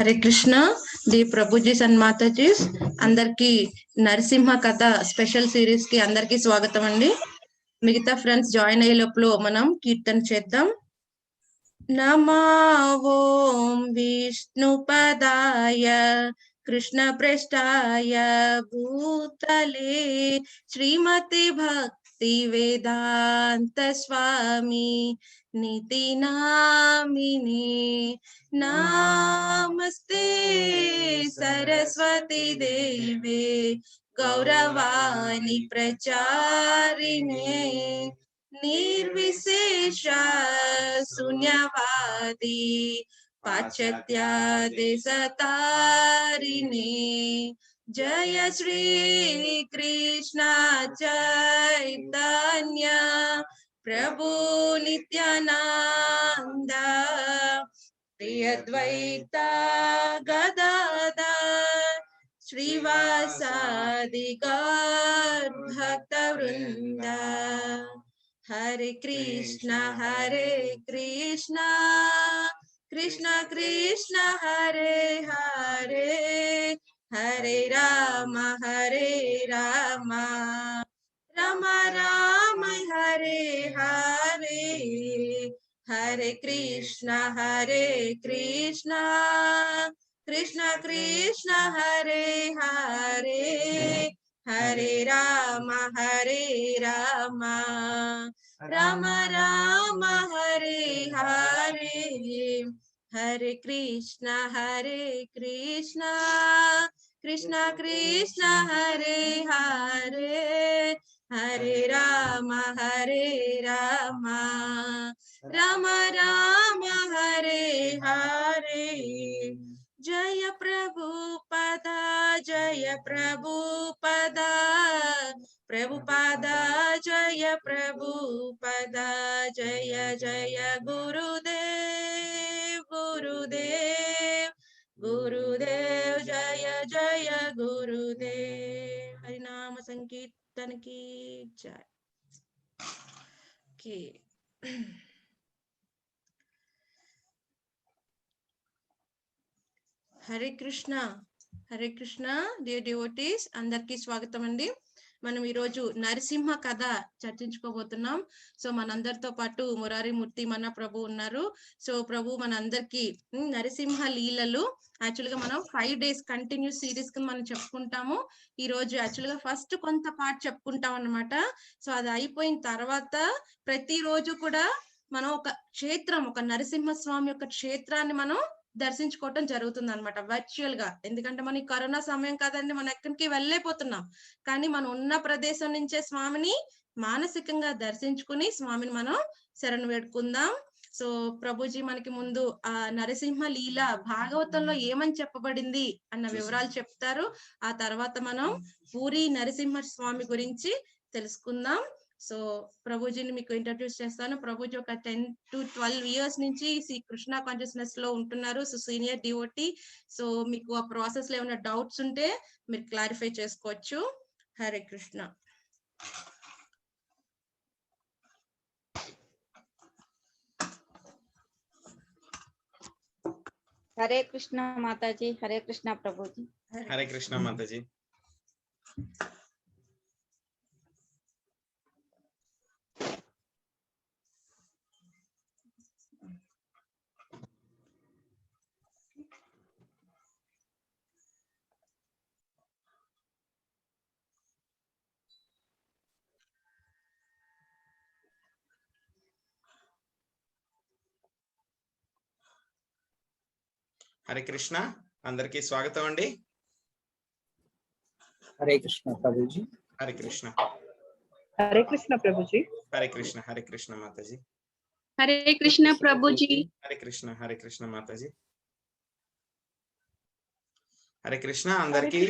Hare Krishna the prabhujis and Matajis అందరికి నరసింహ కథ special series కి అందరికి స్వాగతం అండి. మిగతా ఫ్రెండ్స్ జాయిన్ అయ్యే లోపల మనం కీర్తన చేద్దాం. నమో ఓం విష్ణుపదాయ కృష్ణ ప్రేష్టాయ భూతలే శ్రీమతి భక్తి వేదాంత స్వామి నితి నామినే నమస్తే సరస్వతి దేవే గౌరవాణి ప్రచారిణే నిర్విశేష శూన్యవాది పాశ్చాత్య దేశతారిణి జయ శ్రీ కృష్ణ చైతన్య ప్రభు నిత్యానంద శ్రీ అద్వైత గదాధర్ శ్రీవాసాది గౌర్ భక్త వృంద. హరే కృష్ణ కృష్ణ కృష్ణ హరే హరే హరే రామ రామ రామ హరే హరే హరే కృష్ణ కృష్ణ కృష్ణ హరే హరే హరే రామ రామ రామ హరే హరే హరే కృష్ణ కృష్ణ హరే హరే హరే రామ రామ రామ హరే హరే. జయ ప్రభుపద జయ ప్రభుపద ప్రభుపద జయ ప్రభుపద జయ జయ గురుదేవ్ గురుదేవ్ గురుదేవ్ జయ జయ గురుదేవ్. హరినామ సంకీర్తన की जय. Okay, Hare Krishna dear devotees అందరికి స్వాగతం అండి. మనం ఈరోజు నరసింహ కథ చర్చించుకోబోతున్నాం. సో మనందరితో పాటు మురారి మూర్తి మన ప్రభు ఉన్నారు. సో ప్రభు మనందరికి నరసింహ లీలలు యాక్చువల్ గా మనం 5 days కంటిన్యూస్ సిరీస్ కి మనం చెప్పుకుంటాము. ఈ రోజు యాక్చువల్ గా ఫస్ట్ కొంత పార్ట్ చెప్పుకుంటాం అన్నమాట. సో అది అయిపోయిన తర్వాత ప్రతి రోజు కూడా మనం ఒక క్షేత్రం, ఒక నరసింహ స్వామి యొక్క క్షేత్రాన్ని మనం దర్శించుకోవటం జరుగుతుంది అనమాట వర్చువల్ గా. ఎందుకంటే మన కరోనా సమయం కాదండి, మనం ఎక్కడికి వెళ్ళలేకపోతున్నాం. కానీ మనం ఉన్న ప్రదేశం నుంచే స్వామిని మానసికంగా దర్శించుకుని స్వామిని మనం శరణు వేడుకుందాం. సో ప్రభుజీ మనకి ముందు ఆ నరసింహ లీల భాగవతంలో ఏమని చెప్పబడింది అన్న వివరాలు చెప్తారు. ఆ తర్వాత మనం పూరి నరసింహ స్వామి గురించి తెలుసుకుందాం. సో ప్రభుజీని మీకు ఇంట్రడ్యూస్ చేస్తాను. ప్రభుజీ ఒక 10 to 12 years నుంచి శ్రీ కృష్ణ కాన్షియస్నెస్ లో ఉంటున్నారు. So senior devotee. సో మీకు ఆ ప్రాసెస్ లో ఏమైనా డౌట్స్ ఉంటే మీరు క్లారిఫై చేసుకోవచ్చు. హరే కృష్ణ. హరే కృష్ణ మాతాజీ. హరే కృష్ణ ప్రభుజీ. హరే కృష్ణ మాతాజీ. హరే కృష్ణ అందరికీ స్వాగతం అండి. హరే కృష్ణ ప్రభుజీ. హరే కృష్ణ ప్రభుజీ. హరే కృష్ణ మాతాజీ. హరే కృష్ణ ప్రభుజీ. హరే కృష్ణ మాతాజీ. హరే కృష్ణ అందరికీ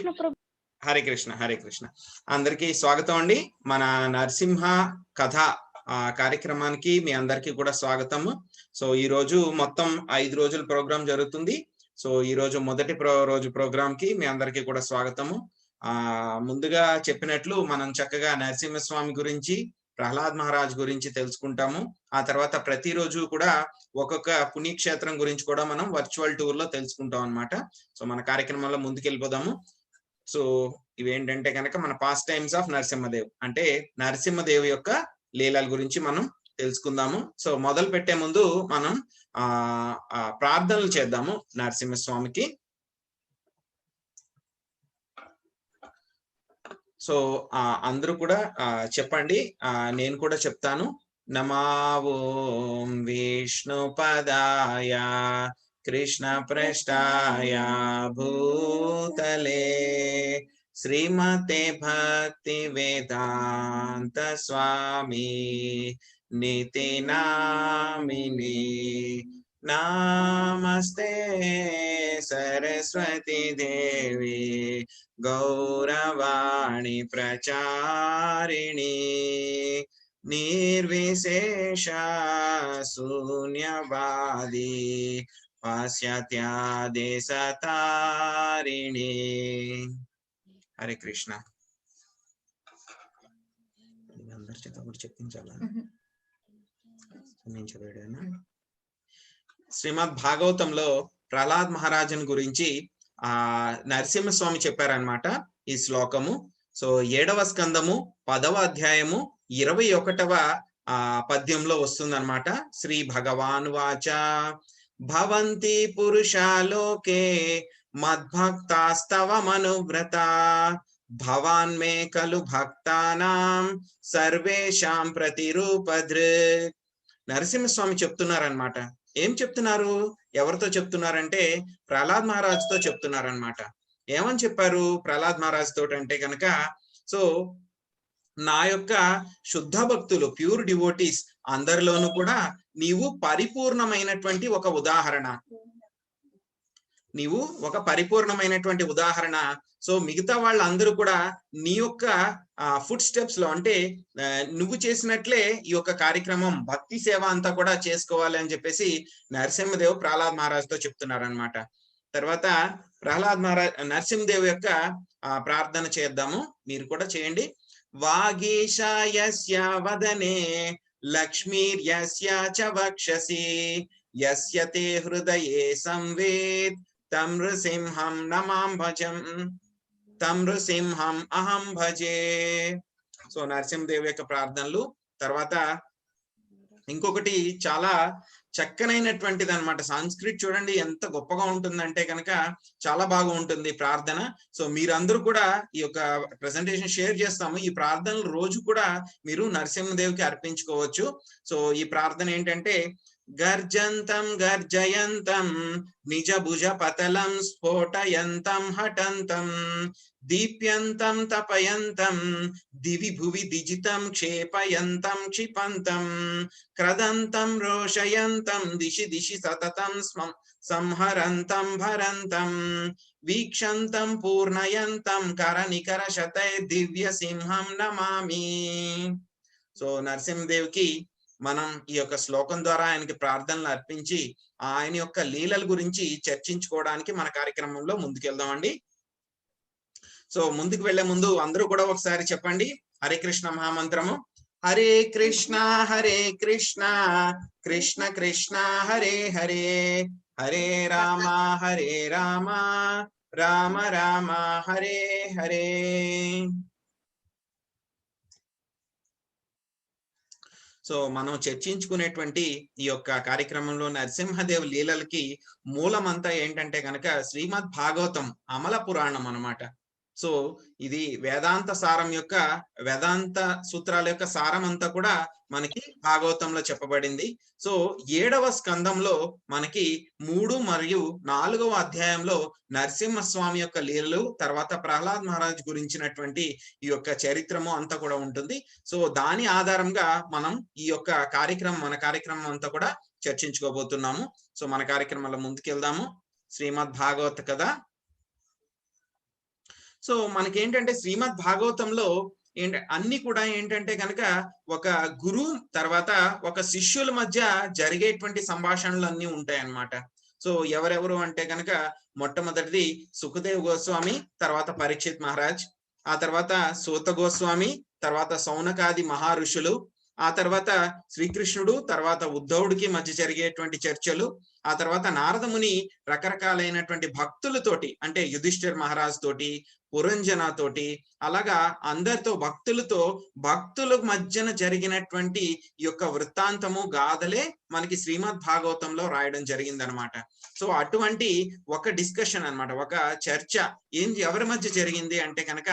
హరే కృష్ణ అందరికీ స్వాగతం అండి. మన నరసింహ కథ కార్యక్రమానికి మీ అందరికీ కూడా స్వాగతము. సో ఈ రోజు మొత్తం 5 రోజుల ప్రోగ్రాం జరుగుతుంది. సో ఈ రోజు మొదటి రోజు ప్రోగ్రామ్ కి మీ అందరికీ కూడా స్వాగతము. ముందుగా చెప్పినట్లు మనం చక్కగా నరసింహస్వామి గురించి ప్రహ్లాద్ మహారాజ్ గురించి తెలుసుకుంటాము. ఆ తర్వాత ప్రతిరోజు కూడా ఒక్కొక్క పుణ్యక్షేత్రం గురించి కూడా మనం వర్చువల్ టూర్ లో తెలుసుకుంటాం అన్నమాట. సో మన కార్యక్రమంలో ముందుకెళ్ళిపోదాము. సో ఇవేంటంటే కనుక మన పాస్ట్ టైమ్స్ ఆఫ్ నరసింహదేవ్, అంటే నరసింహదేవ్ యొక్క లీలల గురించి మనం తెలుసుకుందాము. సో మొదలు పెట్టే ముందు మనం ప్రార్థనలు చేద్దాము నరసింహస్వామికి. సో అందరూ కూడా చెప్పండి, నేను కూడా చెప్తాను. నమో విష్ణుపదాయ కృష్ణ పృష్ఠాయ భూతలే శ్రీమతే భక్తి వేదాంత స్వామి నితి నామిని నమస్తే సరస్వతి దేవి గౌరవాణి ప్రచారిణి నిర్విశేష శూన్యవాది పాశ్చాత్యాదేశతారిణి. హరే కృష్ణ. అందరి చేత కూడా చెప్పించాలా? నేను చదివాడేనా? శ్రీమద్ భాగవతంలో ప్రహ్లాద్ మహారాజన్ గురించి నరసింహస్వామి చెప్పారనమాట ఈ శ్లోకము. సో 7వ స్కందము 10వ అధ్యాయము 21వ పద్యంలో వస్తుందన్నమాట. శ్రీ భగవాన్ వాచ భవంతి పురుషాలోకే మద్భక్తాస్తవ మనువ్రత భవాన్ మే ఖలు భక్తానాం సర్వేషాం ప్రతిరూపధృక్. నరసింహస్వామి చెప్తున్నారనమాట. ఏం చెప్తున్నారు? ఎవరితో చెప్తున్నారంటే ప్రహ్లాద్ మహారాజ్తో చెప్తున్నారనమాట. ఏమని చెప్పారు ప్రహ్లాద్ మహారాజ్ తోటి అంటే కనుక, సో నా యొక్క శుద్ధ భక్తులు, ప్యూర్ డివోటీస్ అందరిలోనూ కూడా నీవు పరిపూర్ణమైనటువంటి ఒక ఉదాహరణ, నీవు ఒక పరిపూర్ణమైనటువంటి ఉదాహరణ. సో మిగతా వాళ్ళందరూ కూడా నీ యొక్క ఫుడ్ స్టెప్స్ లో, అంటే నువ్వు చేసినట్లే ఈ యొక్క కార్యక్రమం భక్తి సేవ అంతా కూడా చేసుకోవాలి అని చెప్పేసి నరసింహదేవ్ ప్రహ్లాద్ మహారాజ్ తో చెప్తున్నారనమాట. తర్వాత నరసింహదేవ్ యొక్క ప్రార్థన చేద్దాము, మీరు కూడా చేయండి. వాగీశాయస్య వదనే లక్ష్మీర్యస్య చ వక్షసి యస్య తే హృదయే సంవేద్ తం నృసింహం నమాం భజం తం నృసింహం అహం భజే. సో నరసింహదేవ్ యొక్క ప్రార్థనలు. తర్వాత ఇంకొకటి చాలా చక్కనైనటువంటిది అనమాట. సంస్కృత్ చూడండి ఎంత గొప్పగా ఉంటుందంటే కనుక చాలా బాగా ఉంటుంది ప్రార్థన. సో మీరందరూ కూడా ఈ యొక్క ప్రెజెంటేషన్ షేర్ చేస్తాము. ఈ ప్రార్థనలు రోజు కూడా మీరు నరసింహదేవ్కి అర్పించుకోవచ్చు. సో ఈ ప్రార్థన ఏంటంటే, గర్జంతం గర్జయంతం నిజ భుజ పతలం స్ఫోటయంతం హఠంతం దీప్యంతం తపయంతం దివి భువి దిజితం క్షేపయంతం క్షిపంతం క్రదంతం రోషయంతం దిశి దిశి సతతం సంహరంతం భరంతం వీక్షంతం పూర్ణయంతం కరనికర శతై దివ్య సింహం నమామి. సో నరసింహదేవ్కి మనం ఈ యొక్క శ్లోకం ద్వారా ఆయనకి ప్రార్థనలు అర్పించి ఆయన యొక్క లీలల గురించి చర్చించుకోవడానికి మన కార్యక్రమంలో ముందుకెళ్దామండి. సో ముందుకు వెళ్లే ముందు అందరూ కూడా ఒకసారి చెప్పండి హరే కృష్ణ మహామంత్రము. హరే కృష్ణ కృష్ణ కృష్ణ హరే హరే, హరే రామ రామ రామ హరే హరే. సో మనం చర్చించుకునేటువంటి ఈ యొక్క కార్యక్రమంలో నరసింహదేవ్ లీలలకి మూలమంతా ఏంటంటే కనుక శ్రీమద్ భాగవతం అమల పురాణం అన్నమాట. సో ఇది వేదాంత సారం యొక్క, వేదాంత సూత్రాల యొక్క సారం అంతా కూడా మనకి భాగవతంలో చెప్పబడింది. సో 7వ స్కందంలో మనకి 3 మరియు 4వ అధ్యాయంలో నరసింహస్వామి యొక్క లీలలు, తర్వాత ప్రహ్లాద్ మహారాజ్ గురించినటువంటి ఈ యొక్క చరిత్రము అంతా కూడా ఉంటుంది. సో దాని ఆధారంగా మనం ఈ యొక్క మన కార్యక్రమం అంతా కూడా చర్చించుకోబోతున్నాము. సో మన కార్యక్రమంలో ముందుకెళ్దాము. శ్రీమద్ భాగవత కథ. సో మనకేంటంటే శ్రీమద్ భాగవతంలో అన్ని కూడా ఏంటంటే కనుక ఒక గురువు తర్వాత ఒక శిష్యుల మధ్య జరిగేటువంటి సంభాషణలు అన్ని ఉంటాయి అన్నమాట. సో ఎవరెవరు అంటే కనుక మొట్టమొదటిది సుఖదేవ్ గోస్వామి, తర్వాత పరీక్షిత్ మహారాజ్, ఆ తర్వాత సూత గోస్వామి, తర్వాత సౌనకాది మహర్షులు, ఆ తర్వాత శ్రీకృష్ణుడు, తర్వాత ఉద్ధవుడికి మధ్య జరిగేటువంటి చర్చలు, ఆ తర్వాత నారదముని రకరకాలైనటువంటి భక్తులతోటి అంటే యుధిష్ఠిర్ మహారాజ్ తోటి, పురంజన తోటి, అలాగా అందరితో భక్తుల మధ్యన జరిగినటువంటి ఈ యొక్క వృత్తాంతము గాథలే మనకి శ్రీమద్ భాగవతంలో రాయడం జరిగిందనమాట. సో అటువంటి ఒక డిస్కషన్ అన్నమాట, ఒక చర్చ ఎవరి మధ్య జరిగింది అంటే కనుక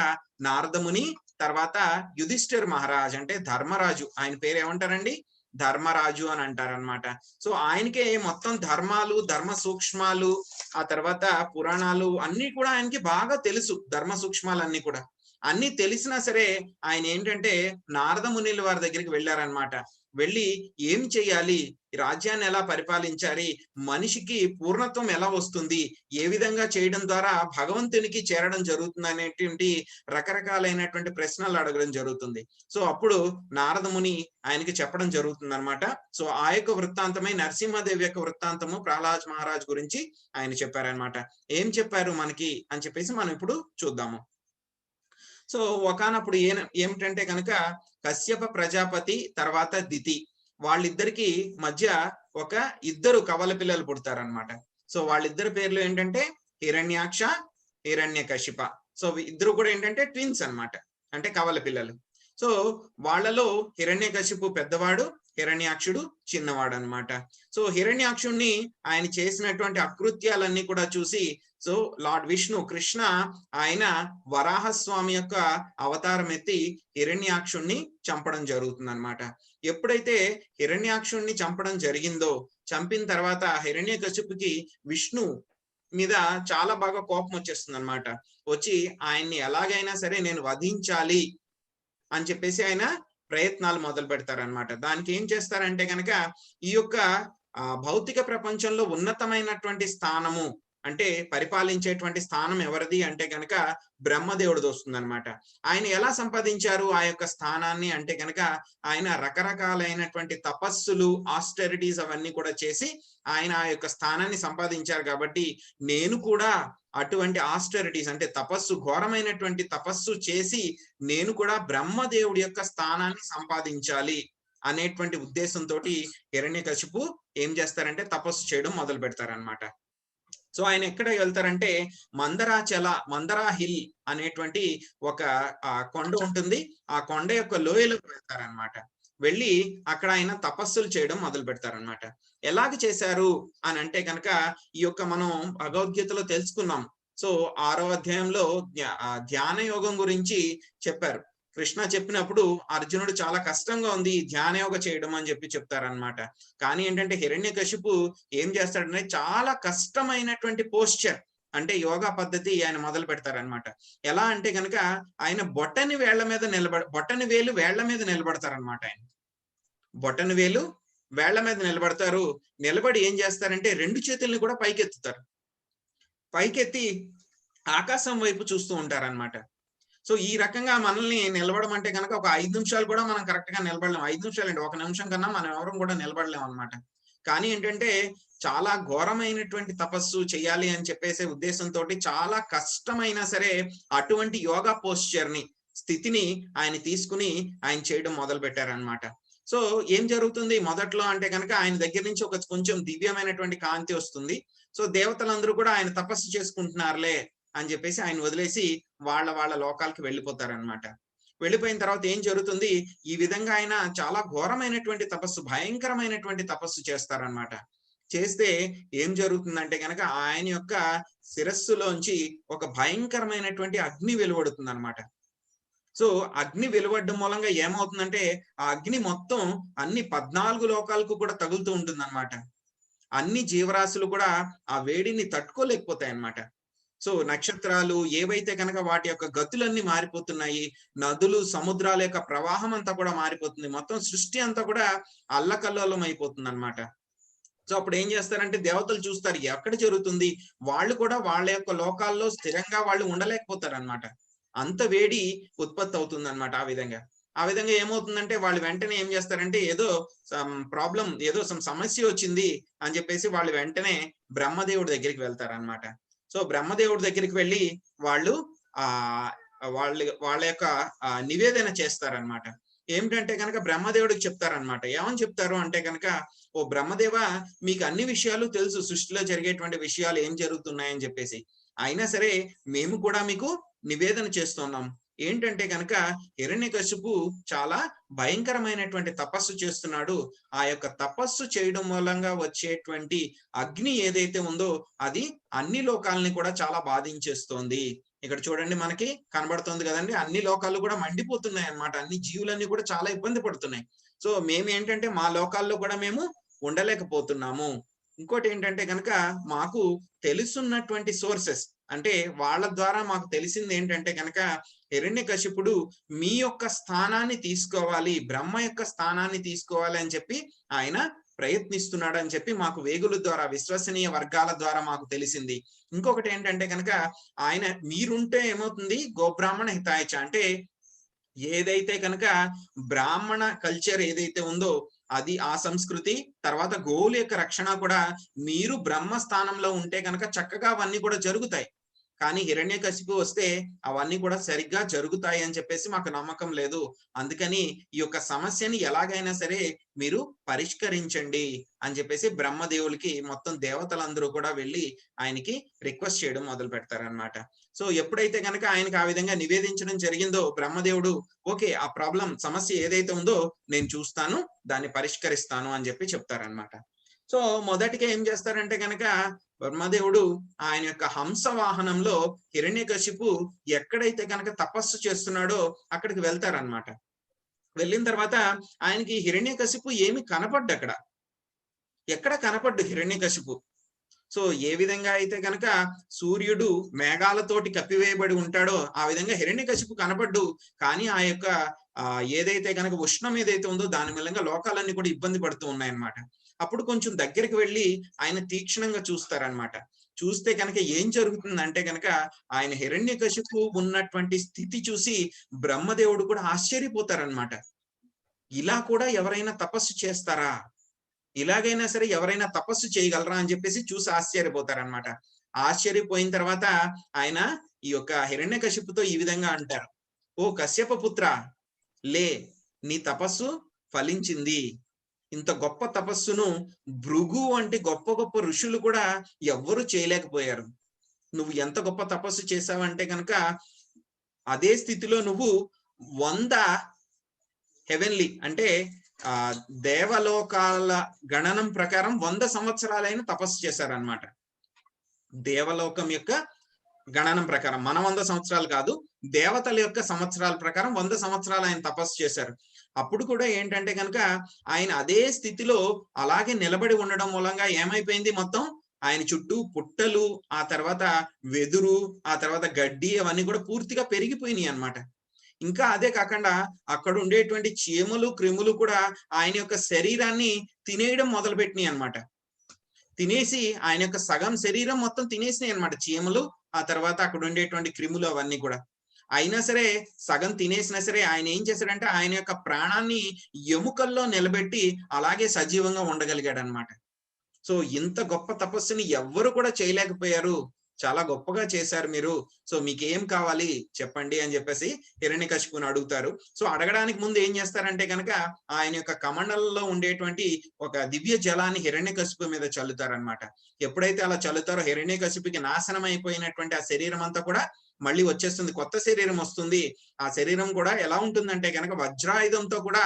నారదముని, తర్వాత యుధిష్ఠిర్ మహారాజ్ అంటే ధర్మరాజు, ఆయన పేరు ఏమంటారండి? ధర్మరాజు అని అంటారనమాట. సో ఆయనకే మొత్తం ధర్మాలు, ధర్మ సూక్ష్మాలు, ఆ తర్వాత పురాణాలు అన్ని కూడా ఆయనకి బాగా తెలుసు. ధర్మ సూక్ష్మాలు అన్ని కూడా అన్ని తెలిసినా సరే ఆయన ఏంటంటే నారద మునిల వారి దగ్గరికి వెళ్ళారనమాట. వెళ్ళి ఏం చెయ్యాలి, రాజ్యాన్ని ఎలా పరిపాలించాలి, మనిషికి పూర్ణత్వం ఎలా వస్తుంది, ఏ విధంగా చేయడం ద్వారా భగవంతునికి చేరడం జరుగుతుంది అనేటువంటి రకరకాలైనటువంటి ప్రశ్నలు అడగడం జరుగుతుంది. సో అప్పుడు నారదముని ఆయనకి చెప్పడం జరుగుతుంది అనమాట. సో ఆ యొక్క వృత్తాంతమై నరసింహదేవి యొక్క వృత్తాంతము ప్రహ్లాద్ మహారాజ్ గురించి ఆయన చెప్పారనమాట. ఏం చెప్పారు మనకి అని చెప్పేసి మనం ఇప్పుడు చూద్దాము. సో ఒకనప్పుడు ఏమిటంటే కనుక కశ్యప ప్రజాపతి తర్వాత దితి, వాళ్ళిద్దరికి మధ్య ఒక ఇద్దరు కవల పిల్లలు పుడతారనమాట. సో వాళ్ళిద్దరి పేర్లు ఏంటంటే హిరణ్యాక్ష, హిరణ్యకశిప. సో ఇద్దరు కూడా ఏంటంటే ట్విన్స్ అన్నమాట, అంటే కవల పిల్లలు. సో వాళ్ళలో హిరణ్యకశిపు పెద్దవాడు, హిరణ్యాక్షుడు చిన్నవాడు అనమాట. సో హిరణ్యాక్షుణ్ణి ఆయన చేసినటువంటి అకృత్యాలన్నీ కూడా చూసి, సో లార్డ్ విష్ణు కృష్ణ ఆయన వరాహస్వామి యొక్క అవతారం ఎత్తి హిరణ్యాక్షుణ్ణి చంపడం జరుగుతుంది అనమాట. ఎప్పుడైతే హిరణ్యాక్షుణ్ణి చంపడం జరిగిందో, చంపిన తర్వాత హిరణ్యకశిపుకి విష్ణు మీద చాలా బాగా కోపం వచ్చేస్తుంది అనమాట. వచ్చి ఆయన్ని ఎలాగైనా సరే నేను వధించాలి అని చెప్పేసి ఆయన ప్రయత్నాలు మొదలు పెడతారనమాట. దానికి ఏం చేస్తారంటే కనుక ఈ యొక్క భౌతిక ప్రపంచంలో ఉన్నతమైనటువంటి స్థానము అంటే పరిపాలించేటువంటి స్థానం ఎవరిది అంటే కనుక బ్రహ్మదేవుడిది వస్తుంది అనమాట. ఆయన ఎలా సంపాదించారు ఆ యొక్క స్థానాన్ని అంటే కనుక ఆయన రకరకాలైనటువంటి తపస్సులు, ఆస్టెరిటీస్ అవన్నీ కూడా చేసి ఆయన ఆ యొక్క స్థానాన్ని సంపాదించారు. కాబట్టి నేను కూడా అటువంటి ఆస్టెరిటీస్ అంటే తపస్సు, ఘోరమైనటువంటి తపస్సు చేసి నేను కూడా బ్రహ్మదేవుడి యొక్క స్థానాన్ని సంపాదించాలి అనేటువంటి ఉద్దేశంతో హిరణ్యకశిపు ఏం చేస్తారంటే తపస్సు చేయడం మొదలు పెడతారనమాట. సో ఆయన ఎక్కడ వెళ్తారంటే మందరా హిల్ అనేటువంటి ఒక కొండ ఉంటుంది. ఆ కొండ యొక్క లోయలకు వెళ్తారనమాట. వెళ్ళి అక్కడ ఆయన తపస్సులు చేయడం మొదలు పెడతారనమాట. ఎలాగ చేశారు అని అంటే కనుక ఈ యొక్క మనం భగవద్గీతలో తెలుసుకున్నాం. సో 6వ అధ్యాయంలో ధ్యాన యోగం గురించి చెప్పారు. కృష్ణ చెప్పినప్పుడు అర్జునుడు చాలా కష్టంగా ఉంది ధ్యాన యోగ చేయడం అని చెప్పి చెప్తారనమాట. కానీ ఏంటంటే హిరణ్యకశిపు ఏం చేస్తాడంటే చాలా కష్టమైనటువంటి పోస్చర్ అంటే యోగా పద్ధతి ఆయన మొదలు పెడతారనమాట. ఎలా అంటే కనుక ఆయన బొట్టని వేలు వేళ్ల మీద నిలబడతారనమాట. ఆయన బొట్టని వేలు వేళ్ల మీద నిలబడతారు. నిలబడి ఏం చేస్తారంటే 2 చేతుల్ని కూడా పైకెత్తుతారు. పైకెత్తి ఆకాశం వైపు చూస్తూ ఉంటారనమాట. సో ఈ రకంగా మనల్ని నిలబడమంటే కనుక ఒక 5 నిమిషాలు కూడా మనం కరెక్ట్ గా నిలబడలేం. 5 నిమిషాలు అంటే 1 నిమిషం కన్నా మనం ఎవరం కూడా నిలబడలేం అనమాట. కానీ ఏంటంటే చాలా ఘోరమైనటువంటి తపస్సు చేయాలి అని చెప్పేసే ఉద్దేశంతో చాలా కష్టమైనా సరే అటువంటి యోగా పోస్చర్ ని, స్థితిని ఆయన తీసుకుని ఆయన చేయడం మొదలు పెట్టారనమాట. సో ఏం జరుగుతుంది మొదట్లో అంటే కనుక ఆయన దగ్గర నుంచి ఒక కొంచెం దివ్యమైనటువంటి కాంతి వస్తుంది. సో దేవతలందరూ కూడా ఆయన తపస్సు చేసుకుంటున్నారులే అని చెప్పేసి ఆయన వదిలేసి వాళ్ళ లోకాలకి వెళ్ళిపోతారనమాట. వెళ్ళిపోయిన తర్వాత ఏం జరుగుతుంది, ఈ విధంగా ఆయన చాలా ఘోరమైనటువంటి తపస్సు, భయంకరమైనటువంటి తపస్సు చేస్తారనమాట. చేస్తే ఏం జరుగుతుందంటే కనుక ఆయన యొక్క శిరస్సులోంచి ఒక భయంకరమైనటువంటి అగ్ని వెలువడుతుంది అనమాట. సో అగ్ని వెలువడడం మూలంగా ఏమవుతుందంటే ఆ అగ్ని మొత్తం అన్ని 14 లోకాలకు కూడా తగులుతూ ఉంటుంది అనమాట. అన్ని జీవరాశులు కూడా ఆ వేడిని తట్టుకోలేకపోతాయి అన్నమాట. సో నక్షత్రాలు ఏవైతే కనుక వాటి యొక్క గతులన్నీ మారిపోతున్నాయి, నదులు, సముద్రాల యొక్క ప్రవాహం అంతా కూడా మారిపోతుంది, మొత్తం సృష్టి అంతా కూడా అల్లకల్లోలం అయిపోతుంది అనమాట. సో అప్పుడు ఏం చేస్తారంటే దేవతలు చూస్తారు ఎక్కడ జరుగుతుంది, వాళ్ళు కూడా వాళ్ళ యొక్క లోకాల్లో స్థిరంగా వాళ్ళు ఉండలేకపోతారు అనమాట. అంత వేడి ఉత్పత్తి అవుతుంది అనమాట. ఆ విధంగా ఏమవుతుందంటే వాళ్ళు వెంటనే ఏం చేస్తారంటే ఏదో ప్రాబ్లం, ఏదో సమస్య వచ్చింది అని చెప్పేసి వాళ్ళు వెంటనే బ్రహ్మదేవుడి దగ్గరికి వెళ్తారనమాట. సో బ్రహ్మదేవుడి దగ్గరికి వెళ్ళి వాళ్ళు వాళ్ళ యొక్క నివేదన చేస్తారనమాట. ఏమిటంటే కనుక బ్రహ్మదేవుడికి చెప్తారనమాట. ఏమని చెప్తారు అంటే కనుక, ఓ బ్రహ్మదేవ, మీకు అన్ని విషయాలు తెలుసు, సృష్టిలో జరిగేటువంటి విషయాలు ఏం జరుగుతున్నాయని చెప్పేసి. అయినా సరే మేము కూడా మీకు నివేదన చేస్తున్నాం. ఏంటంటే కనుక హిరణ్యకశిపు చాలా భయంకరమైనటువంటి తపస్సు చేస్తున్నాడు. ఆ యొక్క తపస్సు చేయడం మూలంగా వచ్చేటువంటి అగ్ని ఏదైతే ఉందో అది అన్ని లోకాలని కూడా చాలా బాధించేస్తోంది. ఇక్కడ చూడండి, మనకి కనబడుతుంది కదండి, అన్ని లోకాలు కూడా మండిపోతున్నాయి అన్నమాట. అన్ని జీవులన్నీ కూడా చాలా ఇబ్బంది పడుతున్నాయి. సో మేము ఏంటంటే మా లోకాల్లో కూడా మేము ఉండలేకపోతున్నాము. ఇంకోటి ఏంటంటే కనుక మాకు తెలుసున్నటువంటి సోర్సెస్, అంటే వాళ్ళ ద్వారా మాకు తెలిసింది ఏంటంటే కనుక హిరణ్యకశిపుడు మీ యొక్క స్థానాన్ని తీసుకోవాలి, బ్రహ్మ యొక్క స్థానాన్ని తీసుకోవాలి అని చెప్పి ఆయన ప్రయత్నిస్తున్నాడు అని చెప్పి మాకు వేగుల ద్వారా, విశ్వసనీయ వర్గాల ద్వారా మాకు తెలిసింది. ఇంకొకటి ఏంటంటే కనుక ఆయన మీరుంటే ఏమవుతుంది, గోబ్రాహ్మణ హితాయచ, అంటే ఏదైతే కనుక బ్రాహ్మణ కల్చర్ ఏదైతే ఉందో అది, ఆ సంస్కృతి, తర్వాత గోవుల యొక్క రక్షణ కూడా మీరు బ్రహ్మ స్థానంలో ఉంటే కనుక చక్కగా అవన్నీ కూడా జరుగుతాయి. కానీ హిరణ్యకశిపు వస్తే అవన్నీ కూడా సరిగ్గా జరుగుతాయి అని చెప్పేసి మాకు నమ్మకం లేదు. అందుకని ఈ యొక్క సమస్యని ఎలాగైనా సరే మీరు పరిష్కరించండి అని చెప్పేసి బ్రహ్మదేవులకి మొత్తం దేవతలందరూ కూడా వెళ్ళి ఆయనకి రిక్వెస్ట్ చేయడం మొదలు పెడతారనమాట. సో ఎప్పుడైతే కనుక ఆయనకి ఆ విధంగా నివేదించడం జరిగిందో, బ్రహ్మదేవుడు ఓకే, ఆ ప్రాబ్లం, సమస్య ఏదైతే ఉందో నేను చూస్తాను, దాన్ని పరిష్కరిస్తాను అని చెప్పి చెప్తారనమాట. సో మొదటిగా ఏం చేస్తారంటే కనుక బ్రహ్మదేవుడు ఆయన యొక్క హంస వాహనంలో హిరణ్యకశిపు ఎక్కడైతే కనుక తపస్సు చేస్తున్నాడో అక్కడికి వెళ్తారనమాట. వెళ్ళిన తర్వాత ఆయనకి హిరణ్యకశిపు ఏమి కనపడ్డు, ఎక్కడ కనపడ్డు హిరణ్యకశిపు. సో ఏ విధంగా అయితే కనుక సూర్యుడు మేఘాలతోటి కప్పివేయబడి ఉంటాడో ఆ విధంగా హిరణ్యకశిపు కనపడ్డు. కానీ ఆ యొక్క ఏదైతే కనుక ఉష్ణం ఏదైతే ఉందో దాని మూలంగా లోకాలన్నీ కూడా ఇబ్బంది పడుతూ ఉన్నాయన్నమాట. అప్పుడు కొంచెం దగ్గరికి వెళ్ళి ఆయన తీక్షణంగా చూస్తారనమాట. చూస్తే కనుక ఏం జరుగుతుందంటే కనుక ఆయన హిరణ్యకశిపు ఉన్నటువంటి స్థితి చూసి బ్రహ్మదేవుడు కూడా ఆశ్చర్యపోతారనమాట. ఇలా కూడా ఎవరైనా తపస్సు చేస్తారా, ఇలాగైనా సరే ఎవరైనా తపస్సు చేయగలరా అని చెప్పేసి చూసి ఆశ్చర్యపోతారనమాట. ఆశ్చర్యపోయిన తర్వాత ఆయన ఈ యొక్క హిరణ్యకశిపుతో ఈ విధంగా అంటారు, ఓ కశ్యప పుత్ర, లే, నీ తపస్సు ఫలించింది. ఇంత గొప్ప తపస్సును భృగు వంటి గొప్ప గొప్ప ఋషులు కూడా ఎవ్వరు చేయలేకపోయారు. నువ్వు ఎంత గొప్ప తపస్సు చేసావంటే కనుక అదే స్థితిలో నువ్వు 100 హెవెన్లీ, అంటే దేవలోకాల గణనం ప్రకారం 100 సంవత్సరాలైన తపస్సు చేశారనమాట. దేవలోకం యొక్క గణనం ప్రకారం, మన 100 సంవత్సరాలు కాదు, దేవతల యొక్క సంవత్సరాల ప్రకారం 100 సంవత్సరాలు ఆయన తపస్సు చేశారు. అప్పుడు కూడా ఏంటంటే కనుక ఆయన అదే స్థితిలో అలాగే నిలబడి ఉండడం మూలంగా ఏమైపోయింది, మొత్తం ఆయన చుట్టూ పుట్టలు, ఆ తర్వాత వెదురు, ఆ తర్వాత గడ్డి, అవన్నీ కూడా పూర్తిగా పెరిగిపోయినాయి అన్నమాట. ఇంకా అదే కాకుండా అక్కడ ఉండేటువంటి చీమలు, క్రిములు కూడా ఆయన యొక్క శరీరాన్ని తినేయడం మొదలుపెట్టినాయి అన్నమాట. తినేసి ఆయన యొక్క సగం శరీరం మొత్తం తినేసినాయి అన్నమాట చీమలు, ఆ తర్వాత అక్కడ ఉండేటువంటి క్రిములు అవన్నీ కూడా. అయినా సరే సగం తినేసినా సరే ఆయన ఏం చేశాడంటే ఆయన యొక్క ప్రాణాన్ని ఎముకల్లో నిలబెట్టి అలాగే సజీవంగా ఉండగలిగాడు అనమాట. సో ఇంత గొప్ప తపస్సుని ఎవ్వరు కూడా చేయలేకపోయారు, చాలా గొప్పగా చేశారు మీరు. సో మీకేం కావాలి చెప్పండి అని చెప్పేసి హిరణ్యకశిపుని అడుగుతారు. సో అడగడానికి ముందు ఏం చేస్తారంటే కనుక ఆయన యొక్క కమండలంలో ఉండేటువంటి ఒక దివ్య జలాన్ని హిరణ్యకశిపు మీద చల్లుతారనమాట. ఎప్పుడైతే అలా చల్లుతారో హిరణ్యకశిపుకి నాశనం అయిపోయినటువంటి ఆ శరీరం అంతా కూడా మళ్ళీ వచ్చేస్తుంది, కొత్త శరీరం వస్తుంది. ఆ శరీరం కూడా ఎలా ఉంటుందంటే కనుక వజ్రాయుధంతో కూడా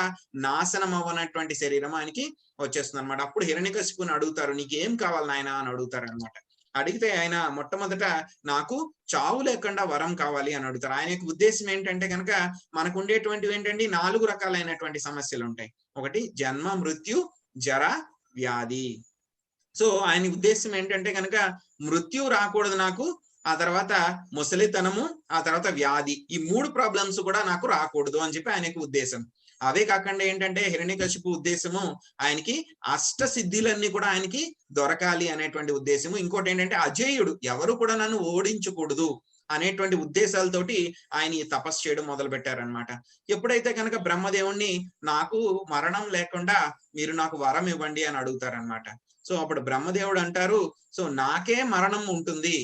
నాశనం అవ్వనటువంటి శరీరం ఆయనకి వచ్చేస్తుంది అనమాట. అప్పుడు హిరణ్యకశిపుని అడుగుతారు, నీకేం కావాలి నాయన అని అడుగుతారు అనమాట. అడిగితే ఆయన మొట్టమొదట నాకు చావు లేకుండా వరం కావాలి అని అడుగుతారు. ఆయన యొక్క ఉద్దేశం ఏంటంటే కనుక మనకు ఉండేటువంటివి ఏంటంటే 4 రకాలైనటువంటి సమస్యలు ఉంటాయి. ఒకటి జన్మ, మృత్యు, జర, వ్యాధి. సో ఆయన ఉద్దేశం ఏంటంటే కనుక మృత్యు రాకూడదు నాకు, ఆ తర్వాత ముసలితనము, ఆ తర్వాత వ్యాధి, ఈ 3 ప్రాబ్లమ్స్ కూడా నాకు రాకూడదు అని చెప్పి ఆయన యొక్క ఉద్దేశం. అవే కాకుండా ఏంటంటే హిరణ్యకశిపు ఉద్దేశము ఆయనకి అష్ట సిద్ధిలన్నీ కూడా ఆయనకి దొరకాలి అనేటువంటి ఉద్దేశము. ఇంకోటి ఏంటంటే అజేయుడు, ఎవరు కూడా నన్ను ఓడించకూడదు అనేటువంటి ఉద్దేశాలతోటి ఆయన ఈ తపస్సు చేయడం మొదలు పెట్టారనమాట. ఎప్పుడైతే కనుక బ్రహ్మదేవుణ్ణి నాకు మరణం లేకుండా మీరు నాకు వరం ఇవ్వండి అని అడుగుతారనమాట. సో అప్పుడు బ్రహ్మదేవుడు అంటారు, సో నాకే మరణం ఉంటుంది,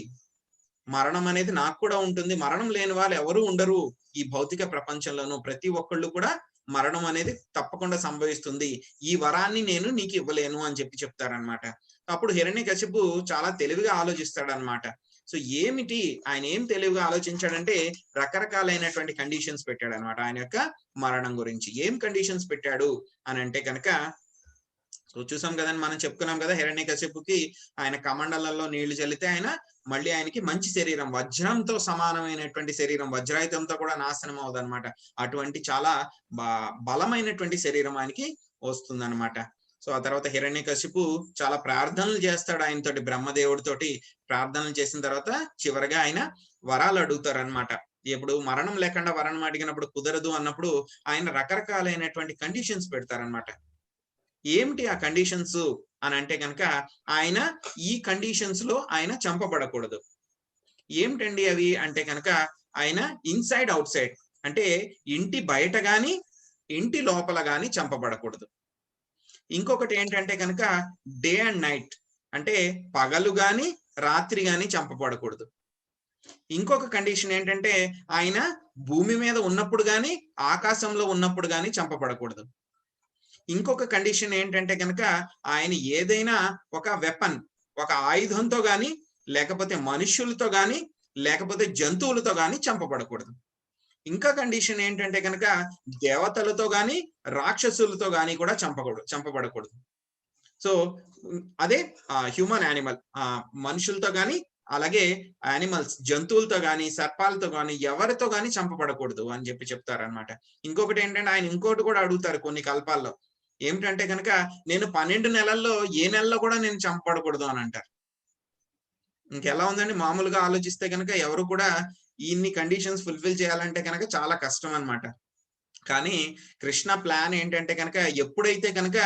మరణం అనేది నాకు కూడా ఉంటుంది, మరణం లేని వాళ్ళు ఎవరు ఉండరు ఈ భౌతిక ప్రపంచంలోనూ, ప్రతి ఒక్కళ్ళు కూడా మరణం అనేది తప్పకుండా సంభవిస్తుంది, ఈ వరాన్ని నేను నీకు ఇవ్వలేను అని చెప్తారనమాట. అప్పుడు హిరణ్యకశిపు చాలా తెలివిగా ఆలోచిస్తాడనమాట. సో ఏమిటి ఆయన ఏం తెలివిగా ఆలోచించాడంటే రకరకాలైనటువంటి కండిషన్స్ పెట్టాడు అనమాట ఆయన యొక్క మరణం గురించి. ఏం కండిషన్స్ పెట్టాడు అని అంటే కనుక, సో చూసాం కదండి, మనం చెప్పుకున్నాం కదా, హిరణ్యకశిపుకి ఆయన కమండలంలో నీళ్లు చల్లితే ఆయన మళ్ళీ ఆయనకి మంచి శరీరం, వజ్రంతో సమానమైనటువంటి శరీరం, వజ్రాయుధంతో కూడా నాశనం అవదనమాట, అటువంటి చాలా బలమైనటువంటి శరీరం ఆయనకి వస్తుందన్నమాట. సో ఆ తర్వాత హిరణ్యకశిపు చాలా ప్రార్థనలు చేస్తాడు ఆయనతోటి, బ్రహ్మదేవుడితోటి ప్రార్థనలు చేసిన తర్వాత చివరిగా ఆయన వరాలు అడుగుతారు అనమాట. ఇప్పుడు మరణం లేకుండా వరం అడిగినప్పుడు కుదరదు అన్నప్పుడు ఆయన రకరకాలైనటువంటి కండిషన్స్ పెడతారనమాట. ఏమిటి ఆ కండిషన్స్ అని అంటే కనుక, ఆయన ఈ కండిషన్స్ లో ఆయన చంపబడకూడదు. ఏమిటండి అవి అంటే కనుక, ఆయన ఇన్సైడ్ అవుట్ సైడ్ అంటే ఇంటి బయట గాని ఇంటి లోపల గాని చంపబడకూడదు. ఇంకొకటి ఏంటంటే కనుక డే అండ్ నైట్ అంటే పగలు గాని రాత్రి గాని చంపబడకూడదు. ఇంకొక కండిషన్ ఏంటంటే ఆయన భూమి మీద ఉన్నప్పుడు గాని ఆకాశంలో ఉన్నప్పుడు గాని చంపబడకూడదు. ఇంకొక కండిషన్ ఏంటంటే కనుక ఆయన ఏదైనా ఒక వెపన్, ఒక ఆయుధంతో గాని లేకపోతే మనుష్యులతో గాని లేకపోతే జంతువులతో గాని చంపబడకూడదు. ఇంకా కండిషన్ ఏంటంటే కనుక దేవతలతో గాని రాక్షసులతో గాని కూడా చంపబడకూడదు. సో అదే హ్యూమన్ యానిమల్, మనుషులతో గాని అలాగే యానిమల్స్ జంతువులతో గాని సర్పాలతో గాని ఎవరితో గాని చంపబడకూడదు అని చెప్తారనమాట. ఇంకొకటి ఏంటంటే ఆయన ఇంకోటి కూడా అడుగుతారు కొన్ని కల్పాల్లో, ఏమిటంటే కనుక నేను 12 నెలల్లో ఏ నెలలో కూడా నేను చంపబడకూడదు అని అంటారు. ఇంకెలా ఉందండి, మామూలుగా ఆలోచిస్తే కనుక ఎవరు కూడా ఇన్ని కండిషన్స్ ఫుల్ఫిల్ చేయాలంటే కనుక చాలా కష్టం అన్నమాట. కానీ కృష్ణ ప్లాన్ ఏంటంటే కనుక ఎప్పుడైతే కనుక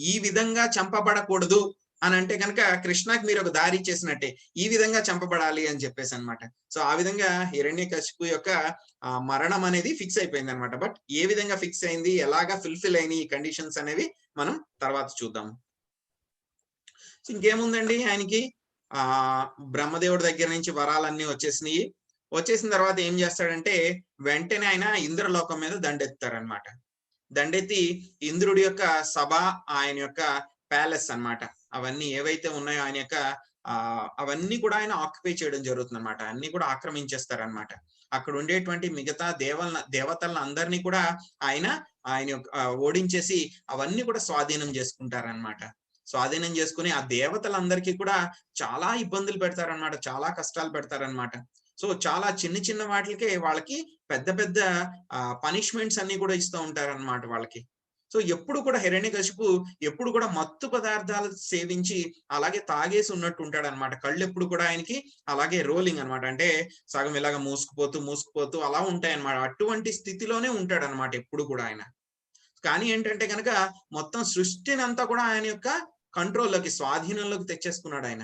ఈ విధంగా చంపబడకూడదు అని అంటే కనుక కృష్ణకి మీరు ఒక దారి ఇచ్చేసినట్టే, ఈ విధంగా చంపబడాలి అని చెప్పేసి అనమాట. సో ఆ విధంగా హిరణ్యకశిపు యొక్క మరణం అనేది ఫిక్స్ అయిపోయింది అనమాట. బట్ ఏ విధంగా ఫిక్స్ అయింది, ఎలాగా ఫుల్ఫిల్ అయిన ఈ కండిషన్స్ అనేవి మనం తర్వాత చూద్దాం. ఇంకేముందండి, ఆయనకి బ్రహ్మదేవుడి దగ్గర నుంచి వరాలన్నీ వచ్చేసినాయి. వచ్చేసిన తర్వాత ఏం చేస్తాడంటే వెంటనే ఆయన ఇంద్రలోకం మీద దండెత్తారనమాట. దండెత్తి ఇంద్రుడి యొక్క సభ, ఆయన యొక్క ప్యాలెస్ అన్నమాట, అవన్నీ ఏవైతే ఉన్నాయో ఆయన యొక్క అవన్నీ కూడా ఆయన ఆక్యుపై చేయడం జరుగుతుంది అనమాట. అన్ని కూడా ఆక్రమించేస్తారనమాట. అక్కడ ఉండేటువంటి మిగతా దేవతలను అందరినీ కూడా ఆయన ఓడించేసి అవన్నీ కూడా స్వాధీనం చేసుకుంటారనమాట. స్వాధీనం చేసుకుని ఆ దేవతలందరికీ కూడా చాలా ఇబ్బందులు పెడతారనమాట, చాలా కష్టాలు పెడతారనమాట. సో చాలా చిన్న చిన్న వాటికే వాళ్ళకి పెద్ద పెద్ద పనిష్మెంట్స్ అన్ని కూడా ఇస్తూ ఉంటారన్నమాట వాళ్ళకి. సో ఎప్పుడు కూడా హిరణ్యకశిపు ఎప్పుడు కూడా మత్తు పదార్థాలు సేవించి అలాగే తాగేసి ఉన్నట్టు ఉంటాడు అనమాట. కళ్ళు ఎప్పుడు కూడా ఆయనకి అలాగే రోలింగ్ అనమాట, అంటే సగం ఇలాగ మూసుకుపోతూ అలా ఉంటాయి అనమాట. అటువంటి స్థితిలోనే ఉంటాడు అనమాట ఎప్పుడు కూడా ఆయన. కానీ ఏంటంటే కనుక మొత్తం సృష్టిని అంతా కూడా ఆయన యొక్క కంట్రోల్లోకి, స్వాధీనంలోకి తెచ్చేసుకున్నాడు ఆయన.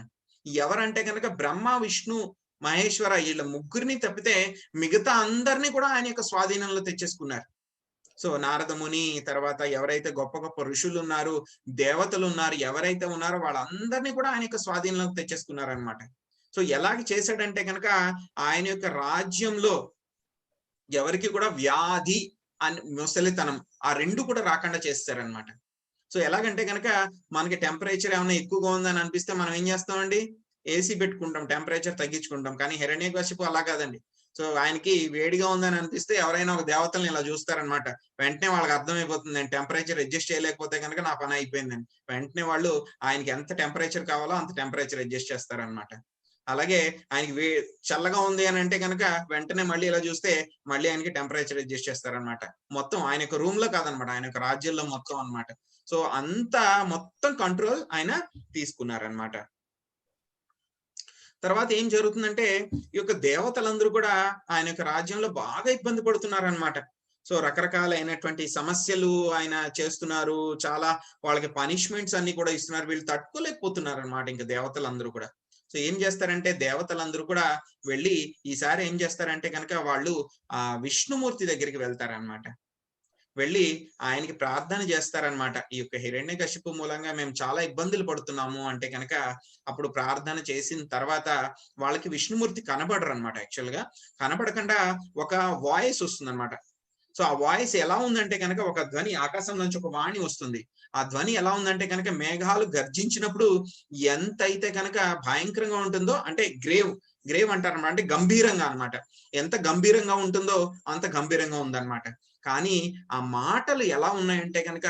ఎవరంటే కనుక బ్రహ్మ, విష్ణు, మహేశ్వర, వీళ్ళ ముగ్గురిని తప్పితే మిగతా అందరినీ కూడా ఆయన యొక్క స్వాధీనంలో తెచ్చేసుకున్నారు. సో నారద ముని తర్వాత ఎవరైతే గొప్ప గొప్ప ఋషులు ఉన్నారు, దేవతలు ఉన్నారు, ఎవరైతే ఉన్నారో వాళ్ళందరినీ కూడా ఆయన యొక్క స్వాధీనంలోకి తెచ్చేసుకున్నారు అనమాట. సో ఎలాగ చేశాడంటే కనుక ఆయన యొక్క రాజ్యంలో ఎవరికి కూడా వ్యాధి అని ముసలితనం ఆ రెండు కూడా రాకుండా చేస్తారనమాట. సో ఎలాగంటే కనుక మనకి టెంపరేచర్ ఏమైనా ఎక్కువగా ఉందని అనిపిస్తే మనం ఏం చేస్తామండి, ఏసీ పెట్టుకుంటాం, టెంపరేచర్ తగ్గించుకుంటాం. కానీ హిరణ్యకశిపు అలా కాదండి. సో ఆయనకి వేడిగా ఉందని అనిపిస్తే ఎవరైనా ఒక దేవతల్ని ఇలా చూస్తారనమాట, వెంటనే వాళ్ళకి అర్థమైపోతుంది నేను టెంపరేచర్ అడ్జస్ట్ చేయలేకపోతే కనుక నా పని అయిపోయిందని. వెంటనే వాళ్ళు ఆయనకి ఎంత టెంపరేచర్ కావాలో అంత టెంపరేచర్ అడ్జస్ట్ చేస్తారనమాట. అలాగే ఆయనకి చల్లగా ఉంది అని అంటే కనుక వెంటనే మళ్ళీ ఇలా చూస్తే మళ్ళీ ఆయనకి టెంపరేచర్ అడ్జస్ట్ చేస్తారనమాట. మొత్తం ఆయన యొక్క రూమ్ లో కాదనమాట, ఆయన యొక్క రాజ్యంలో మొత్తం అనమాట. సో అంతా మొత్తం కంట్రోల్ ఆయన తీసుకున్నారనమాట. తర్వాత ఏం జరుగుతుందంటే ఈ యొక్క దేవతలందరూ కూడా ఆయన యొక్క రాజ్యంలో బాగా ఇబ్బంది పడుతున్నారనమాట. సో రకరకాలైనటువంటి సమస్యలు ఆయన చేస్తున్నారు, చాలా వాళ్ళకి పనిష్మెంట్స్ అన్ని కూడా ఇస్తున్నారు. వీళ్ళు తట్టుకోలేకపోతున్నారు అనమాట ఇంకా దేవతలందరూ కూడా. సో ఏం చేస్తారంటే దేవతలందరూ కూడా వెళ్ళి ఈసారి ఏం చేస్తారంటే కనుక వాళ్ళు విష్ణుమూర్తి దగ్గరికి వెళ్తారనమాట. వెళ్ళి ఆయనకి ప్రార్థన చేస్తారనమాట. ఈ యొక్క హిరణ్యకశిపు మూలంగా మేము చాలా ఇబ్బందులు పడుతున్నాము అంటే కనుక అప్పుడు ప్రార్థన చేసిన తర్వాత వాళ్ళకి విష్ణుమూర్తి కనబడరు అనమాట. యాక్చువల్ గా కనబడకుండా ఒక వాయిస్ వస్తుంది అనమాట. సో ఆ వాయిస్ ఎలా ఉందంటే కనుక ఒక ధ్వని, ఆకాశం నుంచి ఒక వాణి వస్తుంది. ఆ ధ్వని ఎలా ఉందంటే కనుక మేఘాలు గర్జించినప్పుడు ఎంతైతే కనుక భయంకరంగా ఉంటుందో, అంటే గ్రేవ్ అంటారన్నమాట, అంటే గంభీరంగా అన్నమాట. ఎంత గంభీరంగా ఉంటుందో అంత గంభీరంగా ఉందన్నమాట. కానీ ఆ మాటలు ఎలా ఉన్నాయంటే కనుక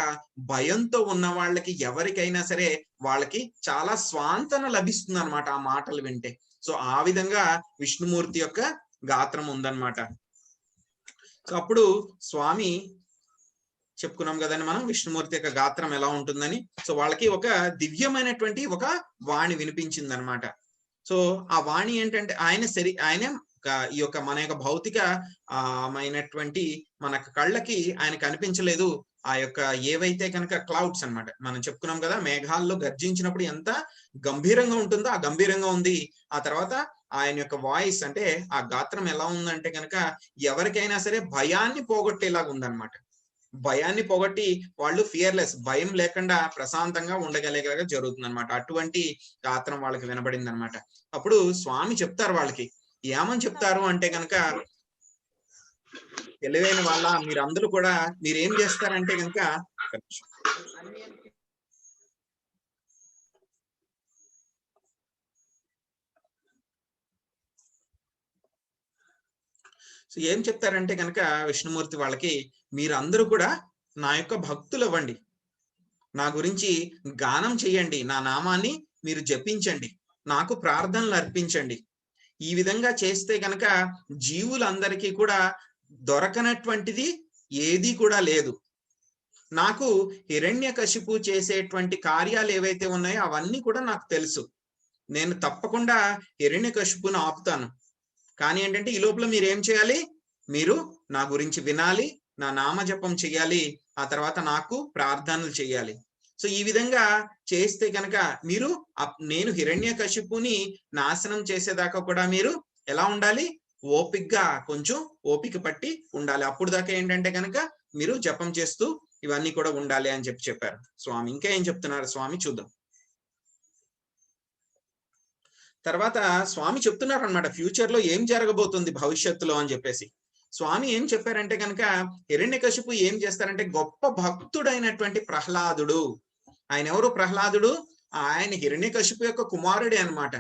భయంతో ఉన్న వాళ్ళకి ఎవరికైనా సరే వాళ్ళకి చాలా స్వాంతన లభిస్తుంది అనమాట ఆ మాటలు వింటే. సో ఆ విధంగా విష్ణుమూర్తి యొక్క గాత్రం ఉందన్నమాట. సో అప్పుడు స్వామి చెప్పుకున్నాం కదండి మనం విష్ణుమూర్తి యొక్క గాత్రం ఎలా ఉంటుందని. సో వాళ్ళకి ఒక దివ్యమైనటువంటి ఒక వాణి వినిపించింది అనమాట. సో ఆ వాణి ఏంటంటే ఆయన ఈ యొక్క మన యొక్క భౌతిక మైనటువంటి మన కళ్ళకి ఆయన కనిపించలేదు. ఆ యొక్క ఏవైతే కనుక క్లౌడ్స్ అన్నమాట, మనం చెప్పుకున్నాం కదా మేఘాల్లో గర్జించినప్పుడు ఎంత గంభీరంగా ఉంటుందో ఆ గంభీరంగా ఉంది. ఆ తర్వాత ఆయన యొక్క వాయిస్ అంటే ఆ గాత్రం ఎలా ఉందంటే కనుక ఎవరికైనా సరే భయాన్ని పోగొట్టేలాగా ఉందన్నమాట. భయాన్ని పోగొట్టి వాళ్ళు ఫియర్లెస్, భయం లేకుండా ప్రశాంతంగా ఉండగలిగేలాగా జరుగుతుంది అనమాట. అటువంటి గాత్రం వాళ్ళకి వినబడింది అనమాట. అప్పుడు స్వామి చెప్తారు వాళ్ళకి, ఏమని చెప్తారు అంటే కనుక, తెలివైన వాళ్ళ మీరందరూ కూడా మీరేం చేస్తారంటే కనుక, సో ఏం చెప్తారంటే కనుక విష్ణుమూర్తి వాళ్ళకి, మీరందరూ కూడా నా యొక్క భక్తులు అవ్వండి, నా గురించి గానం చెయ్యండి, నా నామాన్ని మీరు జపించండి, నాకు ప్రార్థనలు అర్పించండి. ఈ విధంగా చేస్తే కనుక జీవులందరికీ కూడా దొరకనటువంటిది ఏది కూడా లేదు. నాకు హిరణ్యకశిపు చేసేటువంటి కార్యాలు ఏవైతే ఉన్నాయో అవన్నీ కూడా నాకు తెలుసు. నేను తప్పకుండా హిరణ్యకశిపును ఆపుతాను. కానీ ఏంటంటే ఈ లోపల మీరు ఏం చేయాలి, మీరు నా గురించి వినాలి, నా నామజపం చేయాలి, ఆ తర్వాత నాకు ప్రార్థనలు చేయాలి. సో ఈ విధంగా చేస్తే కనుక మీరు నేను హిరణ్యకశిపుని నాశనం చేసేదాకా కూడా మీరు ఎలా ఉండాలి, ఓపికగా, కొంచెం ఓపిక పట్టి ఉండాలి. అప్పుడు దాకా ఏంటంటే కనుక మీరు జపం చేస్తూ ఇవన్నీ కూడా ఉండాలి అని చెప్పారు స్వామి. ఇంకా ఏం చెప్తున్నారు స్వామి చూద్దాం. తర్వాత స్వామి చెప్తున్నారు అనమాట ఫ్యూచర్ లో ఏం జరగబోతుంది భవిష్యత్తులో అని చెప్పేసి. స్వామి ఏం చెప్పారంటే కనుక హిరణ్యకశిపు ఏం చేస్తారంటే, గొప్ప భక్తుడైనటువంటి ప్రహ్లాదుడు, ఆయన ఎవరు ప్రహ్లాదుడు, ఆయన హిరణ్యకశిపు యొక్క కుమారుడే అన్నమాట.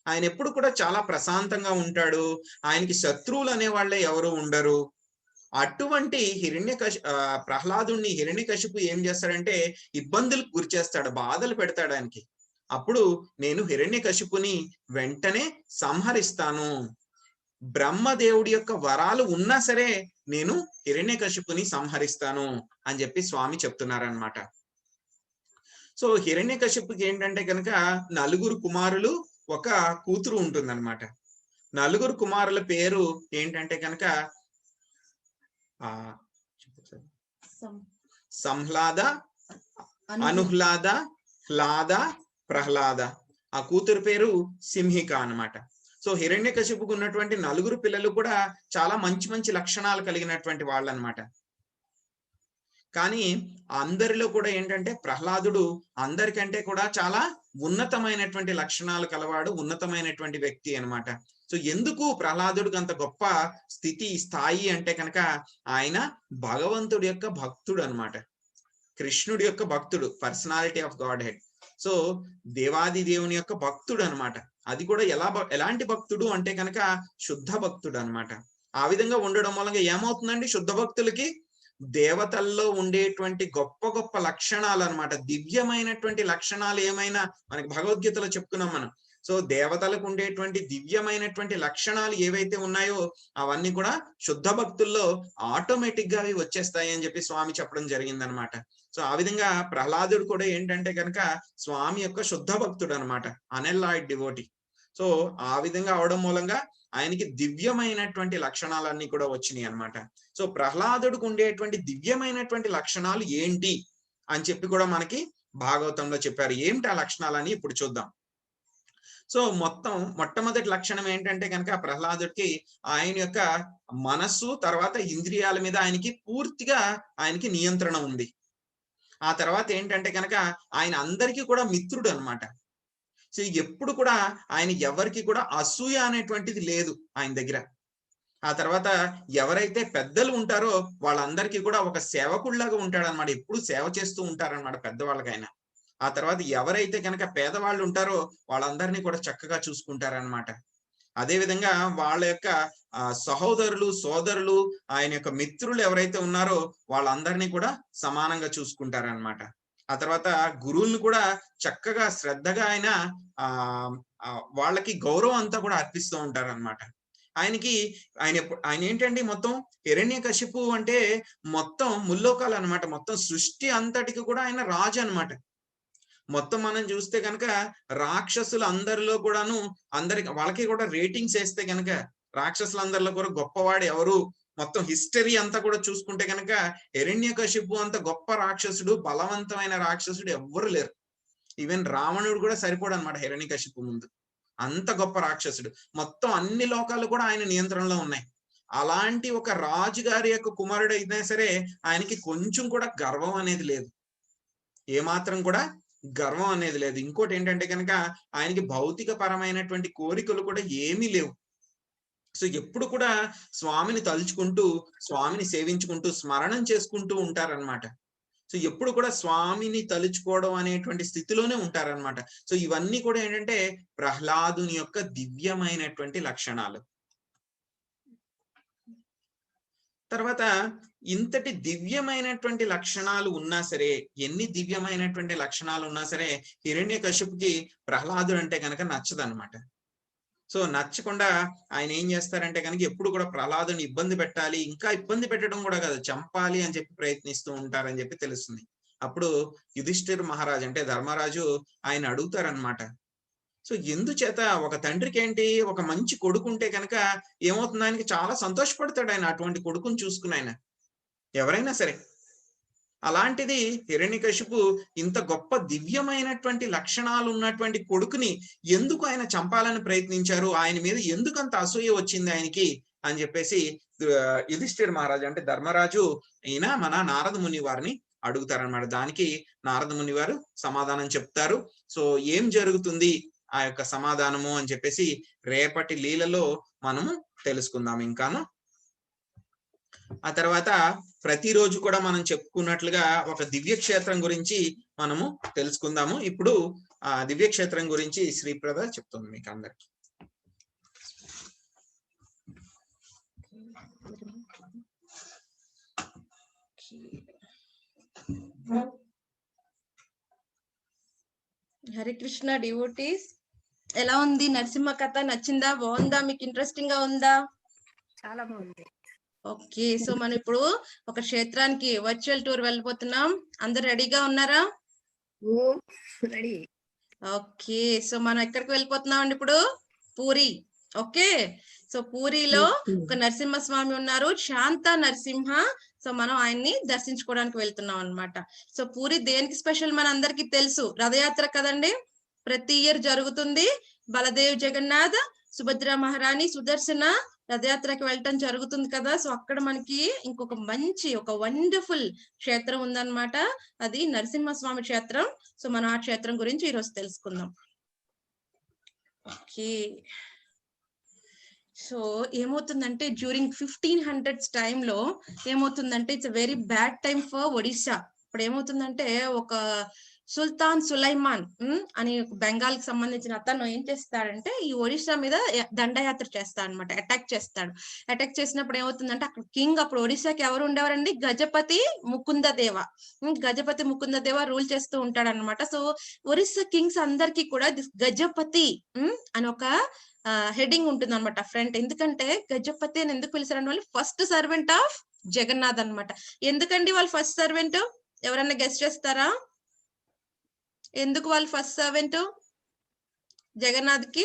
ఆయన ఎప్పుడు కూడా చాలా ప్రశాంతంగా ఉంటాడు, ఆయనకి శత్రువులు అనే వాళ్ళే ఎవరు ఉండరు. అటువంటి ప్రహ్లాదుని హిరణ్యకశిపు ఏం చేస్తాడంటే ఇబ్బందులకు గురి చేస్తాడు, బాధలు పెడతాడు ఆయనకి. అప్పుడు నేను హిరణ్యకశిపుని వెంటనే సంహరిస్తాను, బ్రహ్మదేవుడి యొక్క వరాలు ఉన్నా సరే నేను హిరణ్యకశిపుని సంహరిస్తాను అని చెప్పి స్వామి చెప్తున్నారనమాట. సో హిరణ్యకశిపుకి ఏంటంటే కనుక 4 కుమారులు, ఒక కూతురు ఉంటుందన్నమాట. 4 కుమారుల పేరు ఏంటంటే కనుక సంహ్లాద, అనుహ్లాద, హ్లాద, ప్రహ్లాద. ఆ కూతురు పేరు సింహిక అన్నమాట. సో హిరణ్యకశిపుకు ఉన్నటువంటి 4 పిల్లలు కూడా చాలా మంచి మంచి లక్షణాలు కలిగినటువంటి వాళ్ళు అన్నమాట. కానీ అందరిలో కూడా ఏంటంటే ప్రహ్లాదుడు అందరికంటే కూడా చాలా ఉన్నతమైనటువంటి లక్షణాలు కలవాడు, ఉన్నతమైనటువంటి వ్యక్తి అన్నమాట. సో ఎందుకు ప్రహ్లాదుడికి అంత గొప్ప స్థాయి అంటే కనుక ఆయన భగవంతుడి యొక్క భక్తుడు అన్నమాట, కృష్ణుడి యొక్క భక్తుడు, personality of God head. So దేవాది దేవుని యొక్క భక్తుడు అన్నమాట. అది కూడా ఎలాంటి భక్తుడు అంటే కనుక శుద్ధ భక్తుడు అన్నమాట. ఆ విధంగా ఉండడం మూలంగా ఏమవుతుందండి, శుద్ధ భక్తులకి దేవతల్లో ఉండేటువంటి గొప్ప గొప్ప లక్షణాలు అన్నమాట, దివ్యమైనటువంటి లక్షణాలు ఏమైనా మనకి భగవద్గీతలో చెప్పుకున్నాం మనం. సో దేవతలకు ఉండేటువంటి దివ్యమైనటువంటి లక్షణాలు ఏవైతే ఉన్నాయో అవన్నీ కూడా శుద్ధ భక్తుల్లో ఆటోమేటిక్ గా అవి వచ్చేస్తాయి అని చెప్పి స్వామి చెప్పడం జరిగిందనమాట. సో ఆ విధంగా ప్రహ్లాదుడు కూడా ఏంటంటే కనుక స్వామి యొక్క శుద్ధ భక్తుడు అనమాట, అనెల్లాయిడ్ డివోటీ. సో ఆ విధంగా అవడం మూలంగా ఆయనకి దివ్యమైనటువంటి లక్షణాలన్నీ కూడా వచ్చినాయి అన్నమాట. సో ప్రహ్లాదుడికి ఉండేటువంటి దివ్యమైనటువంటి లక్షణాలు ఏంటి అని చెప్పి కూడా మనకి భాగవతంలో చెప్పారు. ఏమిటి ఆ లక్షణాలని ఇప్పుడు చూద్దాం. సో మొత్తం మొట్టమొదటి లక్షణం ఏంటంటే కనుక ప్రహ్లాదుడికి ఆయన యొక్క మనస్సు తర్వాత ఇంద్రియాల మీద ఆయనకి పూర్తిగా ఆయనకి నియంత్రణ ఉంది. ఆ తర్వాత ఏంటంటే కనుక ఆయన అందరికీ కూడా మిత్రుడు అన్నమాట. సో ఎప్పుడు కూడా ఆయన ఎవరికి కూడా అసూయ అనేటువంటిది లేదు ఆయన దగ్గర. ఆ తర్వాత ఎవరైతే పెద్దలు ఉంటారో వాళ్ళందరికీ కూడా ఒక సేవకుడిలాగా ఉంటాడనమాట. ఎప్పుడు సేవ చేస్తూ ఉంటారనమాట పెద్దవాళ్ళకైనా. ఆ తర్వాత ఎవరైతే కనుక పేదవాళ్ళు ఉంటారో వాళ్ళందరినీ కూడా చక్కగా చూసుకుంటారనమాట. అదే విధంగా వాళ్ళ యొక్క సహోదరులు సోదరులు ఆయన యొక్క మిత్రులు ఎవరైతే ఉన్నారో వాళ్ళందరినీ కూడా సమానంగా చూసుకుంటారనమాట. ఆ తర్వాత గురువులను కూడా చక్కగా శ్రద్ధగా ఆయన వాళ్ళకి గౌరవం అంతా కూడా అర్పిస్తూ ఉంటారనమాట. ఆయన ఏంటండి మొత్తం హిరణ్యకశిపు అంటే మొత్తం ముల్లోకాలు అనమాట. మొత్తం సృష్టి అంతటికి కూడా ఆయన రాజు అనమాట. మొత్తం మనం చూస్తే కనుక రాక్షసులు అందరిలో కూడాను వాళ్ళకి కూడా రేటింగ్స్ వేస్తే కనుక రాక్షసులందరిలో కూడా గొప్పవాడు ఎవరు, మొత్తం హిస్టరీ అంతా కూడా చూసుకుంటే కనుక హిరణ్యకశిపు అంత గొప్ప రాక్షసుడు, బలవంతమైన రాక్షసుడు ఎవ్వరు లేరు. ఈవెన్ రావణుడు కూడా సరిపోడు అనమాట హిరణ్యకశిపు ముందు. అంత గొప్ప రాక్షసుడు. మొత్తం అన్ని లోకాలు కూడా ఆయన నియంత్రణలో ఉన్నాయి. అలాంటి ఒక రాజుగారి యొక్క కుమారుడు అయినా సరే ఆయనకి కొంచెం కూడా గర్వం అనేది లేదు, ఏమాత్రం కూడా గర్వం అనేది లేదు. ఇంకోటి ఏంటంటే కనుక ఆయనకి భౌతిక పరమైనటువంటి కోరికలు కూడా ఏమీ లేవు. సో ఎప్పుడు కూడా స్వామిని తలుచుకుంటూ స్వామిని సేవించుకుంటూ స్మరణం చేసుకుంటూ ఉంటారనమాట. సో ఎప్పుడు కూడా స్వామిని తలుచుకోవడం అనేటువంటి స్థితిలోనే ఉంటారనమాట. సో ఇవన్నీ కూడా ఏంటంటే ప్రహ్లాదుని యొక్క దివ్యమైనటువంటి లక్షణాలు. తర్వాత ఇంతటి దివ్యమైనటువంటి లక్షణాలు ఉన్నా సరే, ఎన్ని దివ్యమైనటువంటి లక్షణాలు ఉన్నా సరే హిరణ్యకశిపుకి ప్రహ్లాదుడు అంటే కనుక నచ్చదనమాట. సో నచ్చకుండా ఆయన ఏం చేస్తారంటే కనుక ఎప్పుడు కూడా ప్రహ్లాదుని ఇబ్బంది పెట్టాలి, ఇంకా ఇబ్బంది పెట్టడం కూడా కాదు, చంపాలి అని చెప్పి ప్రయత్నిస్తూ ఉంటారని చెప్పి తెలుస్తుంది. అప్పుడు యుధిష్ఠిర్ మహారాజు అంటే ధర్మరాజు ఆయన అడుగుతారనమాట. సో ఎందుచేత ఒక తండ్రికి ఏంటి ఒక మంచి కొడుకు ఉంటే కనుక ఏమవుతుంది, ఆయనకి చాలా సంతోషపడతాడు ఆయన అటువంటి కొడుకుని చూసుకుని. ఆయన ఎవరైనా సరే అలాంటిది హిరణ్యకశిపు ఇంత గొప్ప దివ్యమైనటువంటి లక్షణాలు ఉన్నటువంటి కొడుకుని ఎందుకు ఆయన చంపాలని ప్రయత్నించారు, ఆయన మీద ఎందుకు అంత అసూయ వచ్చింది ఆయనకి అని చెప్పేసి యుధిష్ఠిర్ మహారాజు అంటే ధర్మరాజు ఈయన మన నారద ముని వారిని అడుగుతారనమాట. దానికి నారద ముని వారు సమాధానం చెప్తారు. సో ఏం జరుగుతుంది ఆ యొక్క సమాధానము అని చెప్పేసి రేపటి లీలలో మనము తెలుసుకుందాం ఇంకాను. ఆ తర్వాత ప్రతిరోజు కూడా మనం చెప్పుకున్నట్లుగా ఒక దివ్య క్షేత్రం గురించి మనము తెలుసుకుందాము. ఇప్పుడు ఆ దివ్య క్షేత్రం గురించి శ్రీప్రద చెప్తుంది మీకు అందరికి. హరే కృష్ణ డివోటీస్, ఎలా ఉంది నరసింహ కథ? నచ్చిందా? బాగుందా? మీకు ఇంట్రెస్టింగ్ గా ఉందా? చాలా బాగుంది. ఓకే, సో మనం ఇప్పుడు ఒక క్షేత్రానికి వర్చువల్ టూర్ వెళ్ళిపోతున్నాం. అందరు రెడీగా ఉన్నారా? రెడీ. ఓకే, సో మనం ఎక్కడికి వెళ్ళిపోతున్నాం అండి ఇప్పుడు? పూరి. ఓకే, సో పూరిలో ఒక నరసింహస్వామి ఉన్నారు, శాంత నరసింహ. సో మనం ఆయన్ని దర్శించుకోవడానికి వెళ్తున్నాం అన్నమాట. సో పూరి దేనికి స్పెషల్ మన అందరికి తెలుసు, రథయాత్ర కదండి, ప్రతి ఇయర్ జరుగుతుంది. బలదేవ్ జగన్నాథ్ సుభద్ర మహారాణి సుదర్శన రథయాత్రకి వెళ్ళటం జరుగుతుంది కదా. సో అక్కడ మనకి ఇంకొక మంచి ఒక వండర్ఫుల్ క్షేత్రం ఉందన్నమాట, అది నరసింహస్వామి క్షేత్రం. సో మనం ఆ క్షేత్రం గురించి ఈరోజు తెలుసుకుందాం. ఓకే, సో ఏమవుతుందంటే డ్యూరింగ్ 1500s టైంలో ఏమవుతుందంటే it's very bad time for Odisha. ఇప్పుడు ఏమవుతుందంటే ఒక సుల్తాన్ సులైమాన్ అని బెంగాల్ కి సంబంధించిన అతను ఏం చేస్తాడంటే ఈ ఒడిశా మీద దండయాత్ర చేస్తాడు అనమాట, అటాక్ చేస్తాడు. అటాక్ చేసినప్పుడు ఏమవుతుందంటే అక్కడ కింగ్, అప్పుడు ఒడిశాకి ఎవరు ఉండేవారండి, గజపతి ముకుందదేవ. గజపతి ముకుందదేవ రూల్ చేస్తూ ఉంటాడు అనమాట. సో ఒరిస్సా కింగ్స్ అందరికి కూడా గజపతి అని ఒక హెడింగ్ ఉంటుంది అనమాట ఫ్రంట్. ఎందుకంటే గజపతి అని ఎందుకు పిలిచారని, వాళ్ళు ఫస్ట్ సర్వెంట్ ఆఫ్ జగన్నాథ్ అనమాట. ఎందుకండి వాళ్ళు ఫస్ట్ సర్వెంట్? ఎవరన్నా గెస్ట్ చేస్తారా? ఎందుకు వాళ్ళు ఫస్ట్ సర్వెంట్ జగన్నాథ్ కి?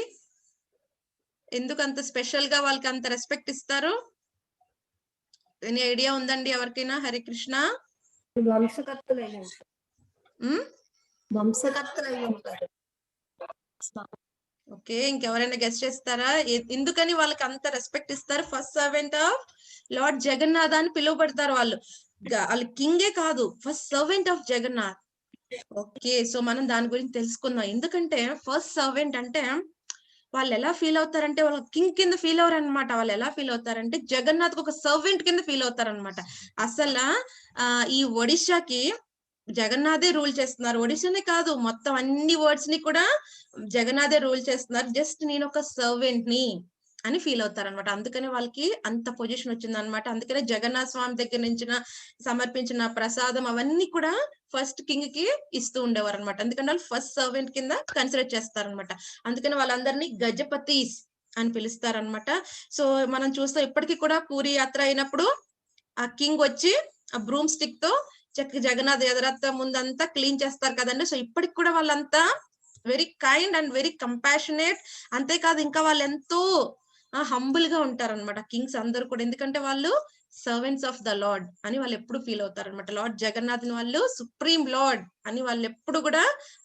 ఎందుకు అంత స్పెషల్ గా వాళ్ళకి అంత రెస్పెక్ట్ ఇస్తారు? ఎనీ ఐడియా ఉందండి ఎవరికైనా? హరే కృష్ణ. వంశకర్తలై ఉంటారు. ఓకే, ఇంకెవరైనా గెస్ట్ చేస్తారా? ఎందుకని వాళ్ళకి అంత రెస్పెక్ట్ ఇస్తారు? First servant of lord Jagannath అని పిలువబడతారు వాళ్ళు. వాళ్ళు కింగే కాదు, first servant of Jagannath. Okay, so మనం దాని గురించి తెలుసుకుందాం. ఎందుకంటే ఫస్ట్ సర్వెంట్ అంటే వాళ్ళు ఎలా ఫీల్ అవుతారంటే వాళ్ళు కింగ్ కింద ఫీల్ అవరు అనమాట. వాళ్ళు ఎలా ఫీల్ అవుతారంటే జగన్నాథ్ ఒక సర్వెంట్ కింద ఫీల్ అవుతారనమాట. అసలు ఈ ఒడిశాకి జగన్నాథే రూల్ చేస్తున్నారు. ఒడిశానే కాదు, మొత్తం అన్ని వర్డ్స్ ని కూడా జగన్నాథే రూల్ చేస్తున్నారు. జస్ట్ నేను ఒక సర్వెంట్ ని అని ఫీల్ అవుతారనమాట. అందుకనే వాళ్ళకి అంత పొజిషన్ వచ్చింది అనమాట. అందుకనే జగన్నాథ స్వామి దగ్గర నుంచి సమర్పించిన ప్రసాదం అవన్నీ కూడా ఫస్ట్ కింగ్ కి ఇస్తూ ఉండేవారు అనమాట. ఎందుకంటే వాళ్ళు ఫస్ట్ సర్వెంట్ కింద కన్సిడర్ చేస్తారనమాట. అందుకని వాళ్ళందరినీ గజపతీస్ అని పిలుస్తారనమాట. సో మనం చూస్తాం ఇప్పటికీ కూడా పూరి యాత్ర అయినప్పుడు ఆ కింగ్ వచ్చి ఆ బ్రూమ్ స్టిక్ తో జగన్నాథ్ ఎదరత్త ముందంతా క్లీన్ చేస్తారు కదండి. సో ఇప్పటికి కూడా వాళ్ళంతా very kind and very compassionate. అంతేకాదు ఇంకా వాళ్ళు ఎంతో హంబుల్ గా ఉంటారన్నమాట కింగ్స్ అందరూ కూడా. ఎందుకంటే వాళ్ళు సర్వెంట్స్ ఆఫ్ ద లార్డ్ అని వాళ్ళు ఎప్పుడు ఫీల్ అవుతారు అనమాట. లార్డ్ జగన్నాథ్ ని వాళ్ళు సుప్రీం లార్డ్ అని వాళ్ళు ఎప్పుడు కూడా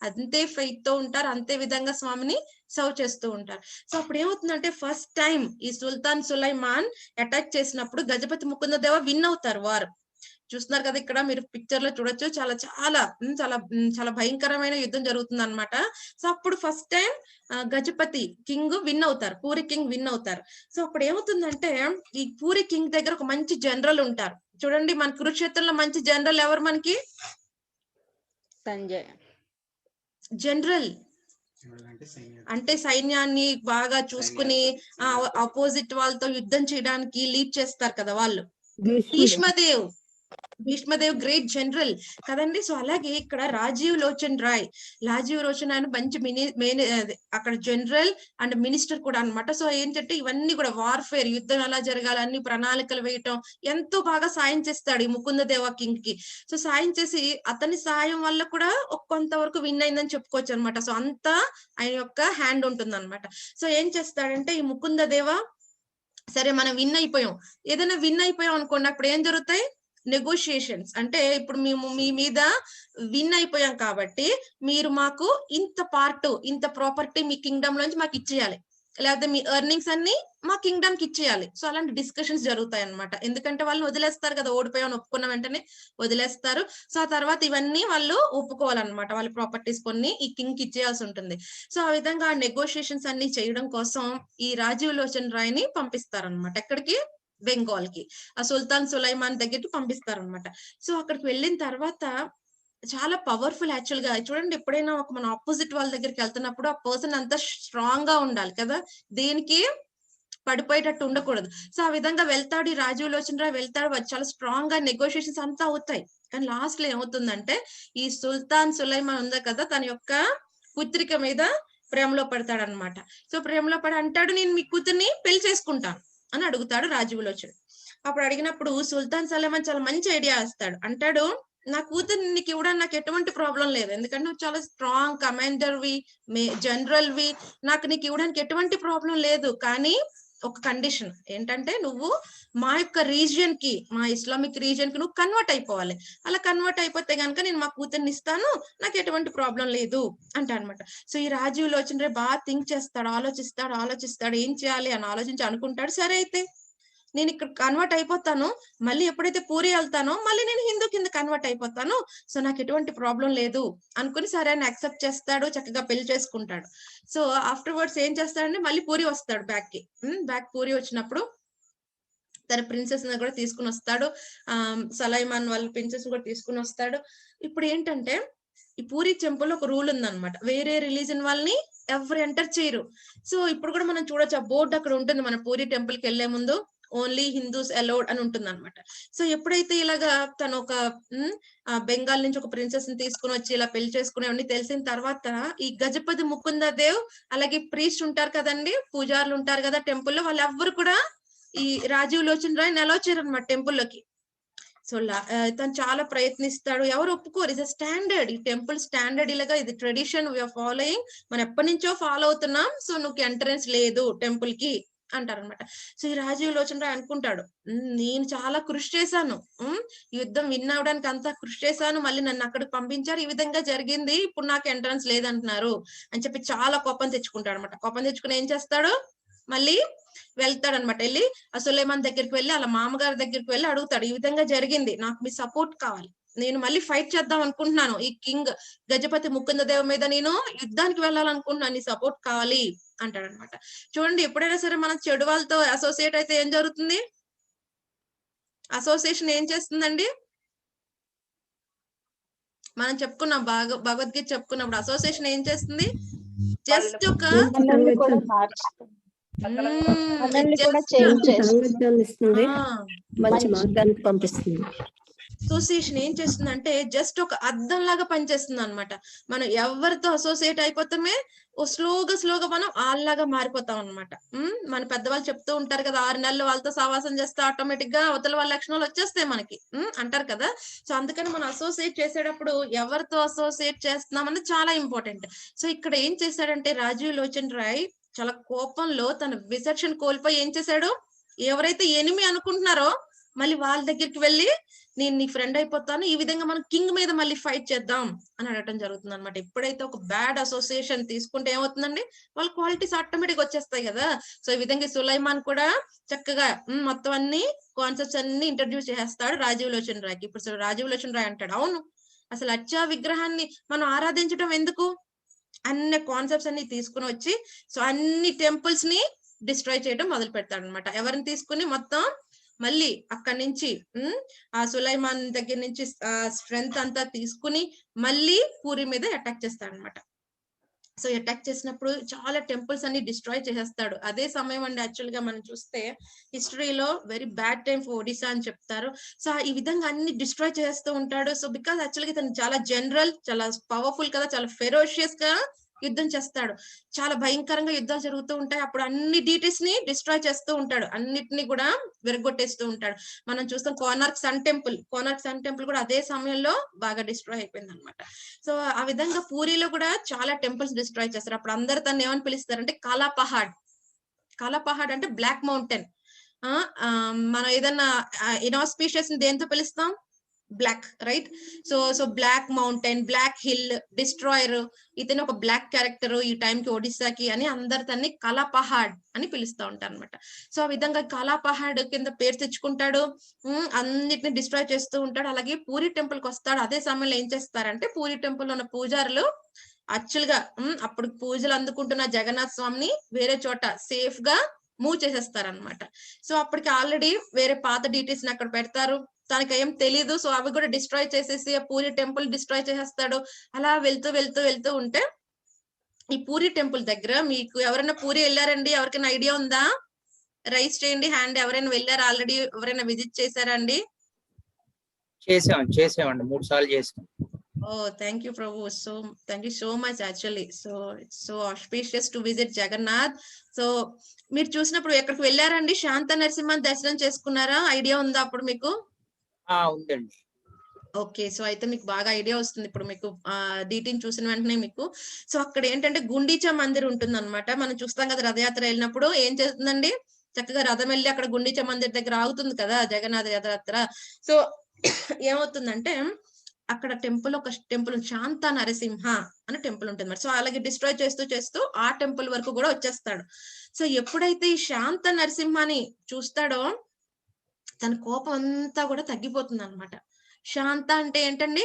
అంతే ఫెయిత్ తో ఉంటారు, అంతే విధంగా స్వామిని సర్వ్ చేస్తూ ఉంటారు. సో అప్పుడు ఏమవుతుందంటే ఫస్ట్ టైం ఈ సుల్తాన్ సులైమాన్ అటాక్ చేసినప్పుడు గజపతి ముకుంద దేవ విన్ అవుతారు వారు. చూస్తున్నారు కదా ఇక్కడ మీరు పిక్చర్ లో చూడొచ్చు. చాలా చాలా చాలా చాలా భయంకరమైన యుద్ధం జరుగుతుంది అనమాట. సో అప్పుడు first time Gajapati king win అవుతారు, పూరి కింగ్ విన్ అవుతారు. సో అప్పుడు ఏమవుతుందంటే ఈ పూరి కింగ్ దగ్గర ఒక మంచి జనరల్ ఉంటారు. చూడండి మన కురుక్షేత్రంలో మంచి జనరల్ ఎవరు మనకి? సంజయ్. జనరల్ అంటే సైన్యాన్ని బాగా చూసుకుని ఆపోజిట్ వాళ్ళతో యుద్ధం చేయడానికి లీడ్ చేస్తారు కదా వాళ్ళు. భీష్మదేవ్ గ్రేట్ జనరల్ కదండి. సో అలాగే ఇక్కడ రాజీవ్ లోచన్ రాయ్ ఆయన మంచి అక్కడ జనరల్ అండ్ మినిస్టర్ కూడా అన్నమాట. సో ఏంటంటే ఇవన్నీ కూడా వార్ఫేర్, యుద్ధం ఎలా జరగాలి అన్ని ప్రణాళికలు వేయటం ఎంతో బాగా సాయం చేస్తాడు ఈ ముకుందదేవ కింగ్ కి. సో సాయం చేసి అతని సాయం వల్ల కూడా కొంతవరకు విన్ అయిందని చెప్పుకోవచ్చు అనమాట. సో అంతా ఆయన యొక్క హ్యాండ్ ఉంటుంది అనమాట. సో ఏం చేస్తాడంటే ఈ ముకుందదేవ సరే మనం విన్ అయిపోయాం, ఏదైనా విన్ అయిపోయాం అనుకోండి, అప్పుడు ఏం జరుగుతాయి? నెగోషియేషన్స్. అంటే ఇప్పుడు మేము మీ మీద విన్ అయిపోయాం కాబట్టి మీరు మాకు ఇంత పార్ట్, ఇంత ప్రాపర్టీ మీ కింగ్డమ్ లోంచి మాకు ఇచ్చేయాలి, లేకపోతే మీ ఎర్నింగ్స్ అన్ని మా కింగ్డమ్ కి ఇచ్చేయాలి. సో అలాంటి డిస్కషన్స్ జరుగుతాయి అనమాట. ఎందుకంటే వాళ్ళని వదిలేస్తారు కదా, ఓడిపోయామని ఒప్పుకున్న వెంటనే వదిలేస్తారు. సో ఆ తర్వాత ఇవన్నీ వాళ్ళు ఒప్పుకోవాలన్నమాట, వాళ్ళ ప్రాపర్టీస్ కొన్ని ఈ కింగ్ కి ఇచ్చేయాల్సి ఉంటుంది. సో ఆ విధంగా నెగోషియేషన్స్ అన్ని చేయడం కోసం ఈ రాజీవ్ లోచన్ రాయ్ ని పంపిస్తారనమాట. ఎక్కడికి? బెంగాల్ కి, ఆ సుల్తాన్ సులైమాన్ దగ్గరికి పంపిస్తారనమాట. సో అక్కడికి వెళ్ళిన తర్వాత చాలా పవర్ఫుల్ యాక్చువల్ గా. చూడండి ఎప్పుడైనా ఒక మన ఆపోజిట్ వాళ్ళ దగ్గరికి వెళ్తున్నప్పుడు ఆ పర్సన్ అంతా స్ట్రాంగ్ గా ఉండాలి కదా, దేనికి పడిపోయేటట్టు ఉండకూడదు. సో ఆ విధంగా వెళ్తాడు ఈ రాజీవ్ లోచన్ రాయ్, వెళ్తాడు, చాలా స్ట్రాంగ్ గా నెగోషియేషన్స్ అంతా అవుతాయి. కానీ లాస్ట్ లో ఏమవుతుందంటే ఈ సుల్తాన్ సులైమాన్ ఉందా కదా, తన యొక్క పుత్రిక మీద ప్రేమలో పడతాడనమాట. సో ప్రేమలో పడి అంటాడు, నేను మీ కూతుర్ని పెళ్లి చేసుకుంటాను అని అడుగుతాడు రాజీవ్ లోచన్. అప్పుడు అడిగినప్పుడు సుల్తాన్ సులైమాన్ చాలా మంచి ఐడియా ఇస్తాడు. అంటాడు, నా కూతుర్ని నీకు ఇవ్వడానికి నాకు ఎటువంటి ప్రాబ్లం లేదు, ఎందుకంటే నువ్వు చాలా స్ట్రాంగ్ కమాండర్ వి, జనరల్ వి, నాకు నీకు ఇవ్వడానికి ఎటువంటి ప్రాబ్లం లేదు. కానీ ఒక కండిషన్ ఏంటంటే నువ్వు మా యొక్క రీజియన్ కి, మా ఇస్లామిక్ రీజియన్ కి నువ్వు కన్వర్ట్ అయిపోవాలి. అలా కన్వర్ట్ అయిపోతే గనుక నేను మా కూతుర్ని ఇస్తాను, నాకు ఎటువంటి ప్రాబ్లం లేదు అంట అనమాట. సో ఈ రాజీవ్ లోచన్ రాయ్ బాగా థింక్ చేస్తాడు, ఆలోచిస్తాడు ఏం చేయాలి అని ఆలోచించి అనుకుంటాడు, సరే అయితే నేను ఇక్కడ కన్వర్ట్ అయిపోతాను, మళ్ళీ ఎప్పుడైతే పూరి వెళ్తానో మళ్ళీ నేను హిందూ కింద కన్వర్ట్ అయిపోతాను, సో నాకు ఎటువంటి ప్రాబ్లం లేదు అనుకుని సరే అని యాక్సెప్ట్ చేస్తాడు, చక్కగా పెళ్లి చేసుకుంటాడు. సో ఆఫ్టర్ వర్డ్స్ ఏం చేస్తాడంటే మళ్ళీ పూరి వస్తాడు బ్యాక్ పూరి వచ్చినప్పుడు తన ప్రిన్సెస్ ని కూడా తీసుకుని వస్తాడు, సలైమాన్ వాళ్ళ ప్రిన్సెస్ కూడా తీసుకుని వస్తాడు. ఇప్పుడు ఏంటంటే ఈ పూరి టెంపుల్ ఒక రూల్ ఉందన్నమాట, వేరే రిలీజన్ వాళ్ళని ఎవరు ఎంటర్ చేయరు. సో ఇప్పుడు కూడా మనం చూడొచ్చు, ఆ బోర్డు అక్కడ ఉంటుంది మన పూరి టెంపుల్ కి వెళ్లే ముందు, ఓన్లీ హిందూస్ అలౌడ్ అని ఉంటుంది అనమాట. సో ఎప్పుడైతే ఇలాగా తను ఒక బెంగాల్ నుంచి ఒక ప్రిన్సెస్ ని తీసుకుని వచ్చి ఇలా పెళ్లి చేసుకునేవన్నీ తెలిసిన తర్వాత ఈ గజపతి ముకుంద దేవ్ అలాగే ప్రీస్ట్ ఉంటారు కదండి, పూజారులు ఉంటారు కదా టెంపుల్లో, వాళ్ళు ఎవ్వరు కూడా ఈ రాజీవ్ లోచన్ రాయ్ అలౌ చేయరు అనమాట టెంపుల్లోకి. సో తను చాలా ప్రయత్నిస్తాడు, ఎవరు ఒప్పుకోరు. ఇది స్టాండర్డ్, ఈ టెంపుల్ స్టాండర్డ్, ఇలాగా ఇది ట్రెడిషన్ వీఆర్ ఫాలోయింగ్, మనం ఎప్పటి నుంచో ఫాలో అవుతున్నాం, సో నువ్వు ఎంట్రన్స్ లేదు టెంపుల్ కి అంటారనమాట. సో ఈ రాజీవ్ లోచన్ రాయ్ అనుకుంటాడు, నేను చాలా కృషి చేశాను, యుద్ధం విన్ అవడానికి అంతా కృషి చేశాను, మళ్ళీ నన్ను అక్కడికి పంపించారు, ఈ విధంగా జరిగింది, ఇప్పుడు నాకు ఎంట్రన్స్ లేదంటున్నారు అని చెప్పి చాలా కోపం తెచ్చుకుంటాడు అనమాట. కోపం తెచ్చుకుని ఏం చేస్తాడు, మళ్ళీ వెళ్తాడనమాట. వెళ్ళి ఆ సులైమాన్ దగ్గరికి వెళ్ళి వాళ్ళ మామగారి దగ్గరికి వెళ్ళి అడుగుతాడు, ఈ విధంగా జరిగింది, నాకు మీ సపోర్ట్ కావాలి, నేను మళ్ళీ ఫైట్ చేద్దాం అనుకుంటున్నాను, ఈ కింగ్ గజపతి ముకుందదేవ్ మీద నేను యుద్ధానికి వెళ్ళాలనుకుంటున్నాను, నీ సపోర్ట్ కావాలి అంటాడనమాట. చూడండి, ఎప్పుడైనా సరే మనం చెడు వాళ్ళతో అసోసియేట్ అయితే ఏం జరుగుతుంది? అసోసియేషన్ ఏం చేస్తుందండి? మనం చెప్పుకున్నాం, భగవద్గీత చెప్పుకున్నప్పుడు అసోసియేషన్ ఏం చేస్తుంది? జస్ట్ ఒక మంచి మార్గానికి పంపిస్తుంది. అసోసియేషన్ ఏం చేస్తుందంటే జస్ట్ ఒక అద్దం లాగా పనిచేస్తుంది అనమాట. మనం ఎవరితో అసోసియేట్ అయిపోతామే స్లోగా మనం వాళ్ళలాగా మారిపోతాం అనమాట. మన పెద్దవాళ్ళు చెప్తూ ఉంటారు కదా, 6 నెలలు వాళ్ళతో సహవాసం చేస్తే ఆటోమేటిక్ గా అవతల వాళ్ళ లక్షణాలు వచ్చేస్తాయి మనకి అంటారు కదా. సో అందుకని మనం అసోసియేట్ చేసేటప్పుడు ఎవరితో అసోసియేట్ చేస్తున్నాం అనేది చాలా ఇంపార్టెంట్. సో ఇక్కడ ఏం చేశాడంటే రాజీవ్ లోచన్ రాయ్ చాలా కోపంలో తన విచక్షణ కోల్పోయి ఏం చేశాడు, ఎవరైతే ఎనిమి అనుకుంటున్నారో మళ్ళీ వాళ్ళ దగ్గరికి వెళ్ళి నేను నీ ఫ్రెండ్ అయిపోతాను, ఈ విధంగా మనం కింగ్ మీద మళ్ళీ ఫైట్ చేద్దాం అని అడగటం జరుగుతుంది అనమాట. ఎప్పుడైతే ఒక బ్యాడ్ అసోసియేషన్ తీసుకుంటే ఏమవుతుందండి, వాళ్ళ క్వాలిటీస్ ఆటోమేటిక్ వచ్చేస్తాయి కదా. సో ఈ విధంగా సులైమాన్ కూడా చక్కగా మొత్తం అన్ని కాన్సెప్ట్స్ అన్ని ఇంట్రడ్యూస్ చేస్తాడు రాజీవ్ లోచన్ రాయ్కి. ఇప్పుడు రాజీవ్ లోచన్ రాయ్ అంటాడు, అవును అసలు అచ్చా విగ్రహాన్ని మనం ఆరాధించడం ఎందుకు, అన్ని కాన్సెప్ట్స్ అన్ని తీసుకుని వచ్చి సో అన్ని టెంపుల్స్ ని డిస్ట్రాయ్ చేయడం మొదలు పెడతాడు అనమాట. ఎవరిని తీసుకుని మొత్తం మళ్ళీ అక్కడి నుంచి ఆ సులైమాన్ దగ్గర నుంచి స్ట్రెంగ్త్ అంతా తీసుకుని మళ్ళీ పూరి మీద అటాక్ చేస్తాడు అనమాట. సో అటాక్ చేసినప్పుడు చాలా టెంపుల్స్ అన్ని డిస్ట్రాయ్ చేసేస్తాడు. అదే సమయం అండి యాక్చువల్ గా మనం చూస్తే హిస్టరీలో very bad time for Odisha అని చెప్తారు. సో ఈ విధంగా అన్ని డిస్ట్రాయ్ చేస్తూ ఉంటాడు. సో బికాస్ యాక్చువల్ గా తను చాలా జనరల్, చాలా పవర్ఫుల్ కదా, చాలా ఫెరోషియస్ గా యుద్ధం చేస్తాడు, చాలా భయంకరంగా యుద్ధాలు జరుగుతూ ఉంటాయి. అప్పుడు అన్ని డీటీస్ ని డిస్ట్రాయ్ చేస్తూ ఉంటాడు, అన్నిటిని కూడా విరగొట్టేస్తూ ఉంటాడు. మనం చూస్తాం కోనార్క్ సన్ టెంపుల్ కూడా అదే సమయంలో బాగా డిస్ట్రాయ్ అయిపోయింది అనమాట. సో ఆ విధంగా పూరిలో కూడా చాలా టెంపుల్స్ డిస్ట్రాయ్ చేస్తారు. అప్పుడు అందరు తను ఏమని పిలుస్తారంటే కాలాపహాడ్ అంటే బ్లాక్ మౌంటైన్. మనం ఏదన్నా ఇనాస్పీషియస్ ని దేంతో పిలుస్తాం, black, right? So black mountain, black hill, destroyer, ఇతను ఒక బ్లాక్ క్యారెక్టర్ ఈ టైంకి ఒడిశాకి అని అందరు తన్ని కాలాపహాడ్ అని పిలుస్తూ ఉంటారు అనమాట. సో ఆ విధంగా కాలాపహాడ్ కింద పేరు తెచ్చుకుంటాడు, అన్నిటిని డిస్ట్రాయ్ చేస్తూ ఉంటాడు. అలాగే పూరి టెంపుల్ కి వస్తాడు. అదే సమయంలో ఏం చేస్తారంటే పూరి టెంపుల్ లో ఉన్న పూజారులు యాక్చువల్ గా అప్పుడు పూజలు అందుకుంటున్న జగన్నాథ్ స్వామిని వేరే చోట సేఫ్ గా మూవ్ చేసేస్తారనమాట. సో అప్పటికి ఆల్రెడీ వేరే పాత డీటెయిల్స్ ని అక్కడ పెడతారు, తనకి ఏం తెలీదు. సో అవి కూడా డిస్ట్రాయ్ చేసేసి పూరి టెంపుల్ డిస్ట్రాయ్ చేసేస్తాడు. అలా వెళ్తూ ఉంటే ఈ పూరి టెంపుల్ దగ్గర, మీకు ఎవరైనా పూరి వెళ్ళారండి, ఎవరికైనా ఐడియా ఉందా? రైస్ చేయండి హ్యాండ్, ఎవరైనా వెళ్ళారా ఆల్రెడీ, ఎవరైనా విజిట్ చేశారా అండి? చేసామండి 3 సార్లు చేసాం. Oh, thank you, Prabhu. So, thank you so much actually. So, it's so auspicious to visit Jagannath. So, మీరు చూసినప్పుడు ఎక్కడికి వెళ్ళారండి? శాంత నరసింహన్ దర్శనం చేసుకున్నారా? ఐడియా ఉందా అప్పుడు మీకు? ఉందండి. ఓకే, సో అయితే మీకు బాగా ఐడియా వస్తుంది ఇప్పుడు మీకు డీటీని చూసిన వెంటనే మీకు. సో అక్కడ ఏంటంటే గుండీచా మందిర్ ఉంటుంది అనమాట. మనం చూస్తాం కదా రథయాత్ర వెళ్ళినప్పుడు ఏం చేస్తుందండి, చక్కగా రథం వెళ్ళి అక్కడ గుండీచా మందిర్ దగ్గర ఆగుతుంది కదా జగన్నాథ రథయాత్ర. సో ఏమవుతుందంటే అక్కడ ఒక టెంపుల్ శాంత నరసింహ అనే టెంపుల్ ఉంటుంది మరి. సో అలాగే డిస్ట్రాయ్ చేస్తూ ఆ టెంపుల్ వరకు కూడా వచ్చేస్తాడు. సో ఎప్పుడైతే ఈ శాంత నరసింహాని చూస్తాడో తన కోపం అంతా కూడా తగ్గిపోతుంది అనమాట. శాంత అంటే ఏంటండి?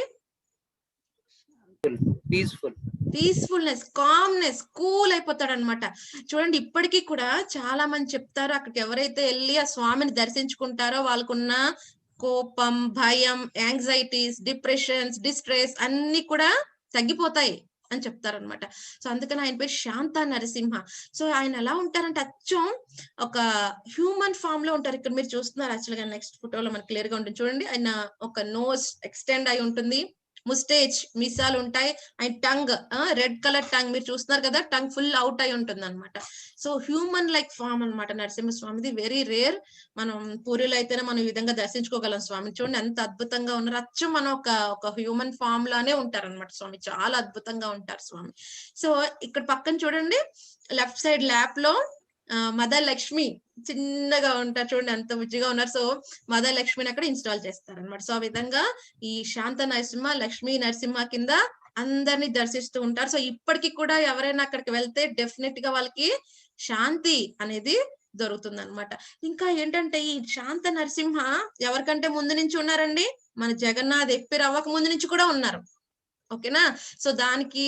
పీస్ఫుల్నెస్, కామ్నెస్, కూల్ అయిపోతాడు అనమాట. చూడండి ఇప్పటికీ కూడా చాలా మంది చెప్తారు, అక్కడికి ఎవరైతే వెళ్ళి ఆ స్వామిని దర్శించుకుంటారో వాళ్ళకున్న కోపం, భయం, యాంగ్జైటీస్, డిప్రెషన్స్, డిస్ట్రెస్ అన్ని కూడా తగ్గిపోతాయి అని చెప్తారనమాట. సో అందుకని ఆయన పేరు శాంత నరసింహ. సో ఆయన ఎలా ఉంటారంటే అచ్చం ఒక హ్యూమన్ ఫామ్ లో ఉంటారు. ఇక్కడ మీరు చూస్తున్నారు యాక్చువల్ గా నెక్స్ట్ ఫోటోలో మనకి క్లియర్ గా ఉంటుంది చూడండి. ఆయన ఒక నోస్ ఎక్స్టెండ్ అయి ఉంటుంది, ముస్టేజ్ మీసాలు ఉంటాయి, ఆయన టంగ్ రెడ్ కలర్ టంగ్ మీరు చూస్తున్నారు కదా, టంగ్ ఫుల్ అవుట్ అయి ఉంటుంది అనమాట. సో హ్యూమన్ లైక్ ఫామ్ అనమాట నరసింహస్వామిది. Very rare. మనం పూరిలో అయితేనే మనం ఈ విధంగా దర్శించుకోగలం స్వామిని. చూడండి ఎంత అద్భుతంగా ఉన్నారు, అచ్చం మనం ఒక హ్యూమన్ ఫామ్ లానే ఉంటారు అనమాట స్వామి. చాలా అద్భుతంగా ఉంటారు స్వామి. సో ఇక్కడ పక్కన చూడండి లెఫ్ట్ సైడ్ ల్యాప్ లో మదర్ లక్ష్మి చిన్నగా ఉంటారు చూడండి, ఎంత బుజ్జిగా ఉన్నారు. సో మదర్ లక్ష్మిని అక్కడ ఇన్స్టాల్ చేస్తారు అనమాట. సో ఆ విధంగా ఈ శాంత నరసింహ, లక్ష్మీ నరసింహ కింద అందరినీ దర్శిస్తూ ఉంటారు. సో ఇప్పటికి కూడా ఎవరైనా అక్కడికి వెళ్తే డెఫినెట్ గా వాళ్ళకి శాంతి అనేది దొరుకుతుంది అనమాట. ఇంకా ఏంటంటే ఈ శాంత నరసింహ ఎవరికంటే ముందు నుంచి ఉన్నారండి, మన జగన్నాథ్ ఎప్పిర్ అవ్వక ముందు నుంచి కూడా ఉన్నారు. ఓకేనా. సో దానికి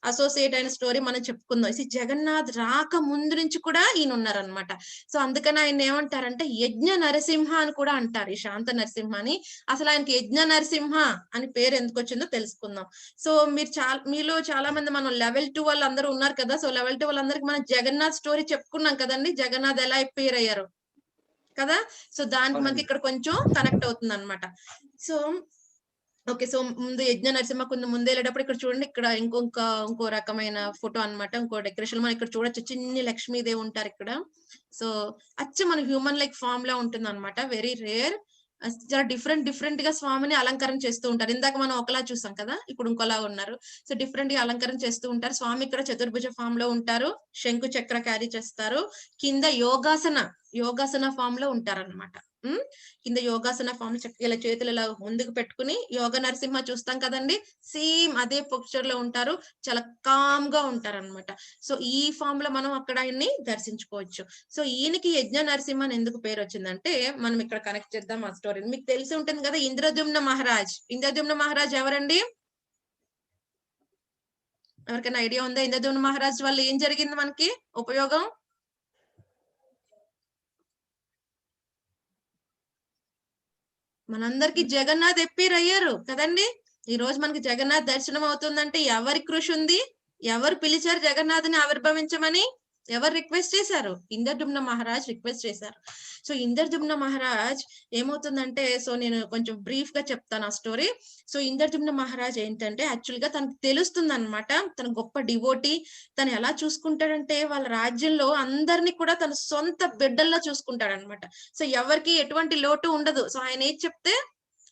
అసోసియేట్ అయిన స్టోరీ మనం చెప్పుకుందాం. జగన్నాథ్ రాక ముందు నుంచి కూడా ఈయన ఉన్నారనమాట. సో అందుకని ఆయన ఏమంటారంటే యజ్ఞ నరసింహ అని కూడా అంటారు, ఈ శాంత నరసింహ అని. అసలు ఆయనకి యజ్ఞ నరసింహ అని పేరు ఎందుకు వచ్చిందో తెలుసుకుందాం. సో మీలో చాలా మంది మనం లెవెల్ 2 వాళ్ళు అందరూ ఉన్నారు కదా. సో లెవెల్ 2 వాళ్ళందరికి మనం జగన్నాథ్ స్టోరీ చెప్పుకున్నాం కదండి, జగన్నాథ్ ఎలా పేరు అయ్యారు కదా. సో దానికి మనకి ఇక్కడ కొంచెం కనెక్ట్ అవుతుంది అనమాట. So okay. సో ముందు యజ్ఞ నరసింహ కొంచెం ముందు వెళ్ళేటప్పుడు ఇక్కడ చూడండి, ఇక్కడ ఇంకో రకమైన ఫోటో అన్నమాట, ఇంకో డెకరేషన్ మనం ఇక్కడ చూడొచ్చు. చిన్ని లక్ష్మీదేవి ఉంటారు ఇక్కడ. సో అచ్చ మన హ్యూమన్ లైక్ ఫామ్ లా ఉంటుంది అనమాట, వెరీ రేర్. చాలా డిఫరెంట్ గా స్వామిని అలంకరణ చేస్తూ ఉంటారు. ఇందాక మనం ఒకలా చూసాం కదా, ఇప్పుడు ఇంకోలా ఉన్నారు. సో డిఫరెంట్ గా అలంకరణ చేస్తూ ఉంటారు. స్వామి ఇక్కడ చతుర్భుజ ఫామ్ లో ఉంటారు, శంకు చక్ర క్యారీ చేస్తారు, కింద యోగాసన ఫామ్ లో ఉంటారన్నమాట. కింద యోగాసన ఫామ్ చక్కగా ఇలా చేతులు ఇలా ముందుకు పెట్టుకుని యోగ నరసింహ చూస్తాం కదండి, సేమ్ అదే పొజిచర్ లో ఉంటారు, చాలా కామ్ గా ఉంటారు అనమాట. సో ఈ ఫామ్ లో మనం అక్కడ ఆయన్ని దర్శించుకోవచ్చు. సో ఈయనకి యజ్ఞ నరసింహ అని ఎందుకు పేరు వచ్చిందంటే మనం ఇక్కడ కనెక్ట్ చేద్దాం ఆ స్టోరీని. మీకు తెలిసి ఉంటుంది కదా ఇంద్రద్యుమ్న మహారాజ్ ఎవరండి? ఎవరికైనా ఐడియా ఉందా? ఇంద్రద్యుమ్న మహారాజ్ వల్ల ఏం జరిగింది మనకి ఉపయోగం? మనందరికి జగన్నాథ్ ఎప్పిర్ అయ్యారు కదండి. ఈ రోజు మనకి జగన్నాథ్ దర్శనం అవుతుందంటే ఎవరి కృషి ఉంది? ఎవరు పిలిచారు జగన్నాథ్ని ఆవిర్భవించమని? ఎవరు రిక్వెస్ట్ చేశారు? ఇంద్రద్యుమ్న మహారాజ్ రిక్వెస్ట్ చేశారు. సో ఇంద్రద్యుమ్న మహారాజ్ ఏమవుతుందంటే, సో నేను కొంచెం బ్రీఫ్ గా చెప్తాను ఆ స్టోరీ. సో ఇంద్రద్యుమ్న మహారాజ్ ఏంటంటే యాక్చువల్ గా తనకు తెలుస్తుంది అనమాట, తన గొప్ప డివోటీ. తను ఎలా చూసుకుంటాడంటే వాళ్ళ రాజ్యంలో అందరినీ కూడా తన సొంత బిడ్డల్లా చూసుకుంటాడు అనమాట. సో ఎవరికి ఎటువంటి లోటు ఉండదు. సో ఆయన ఏది చెప్తే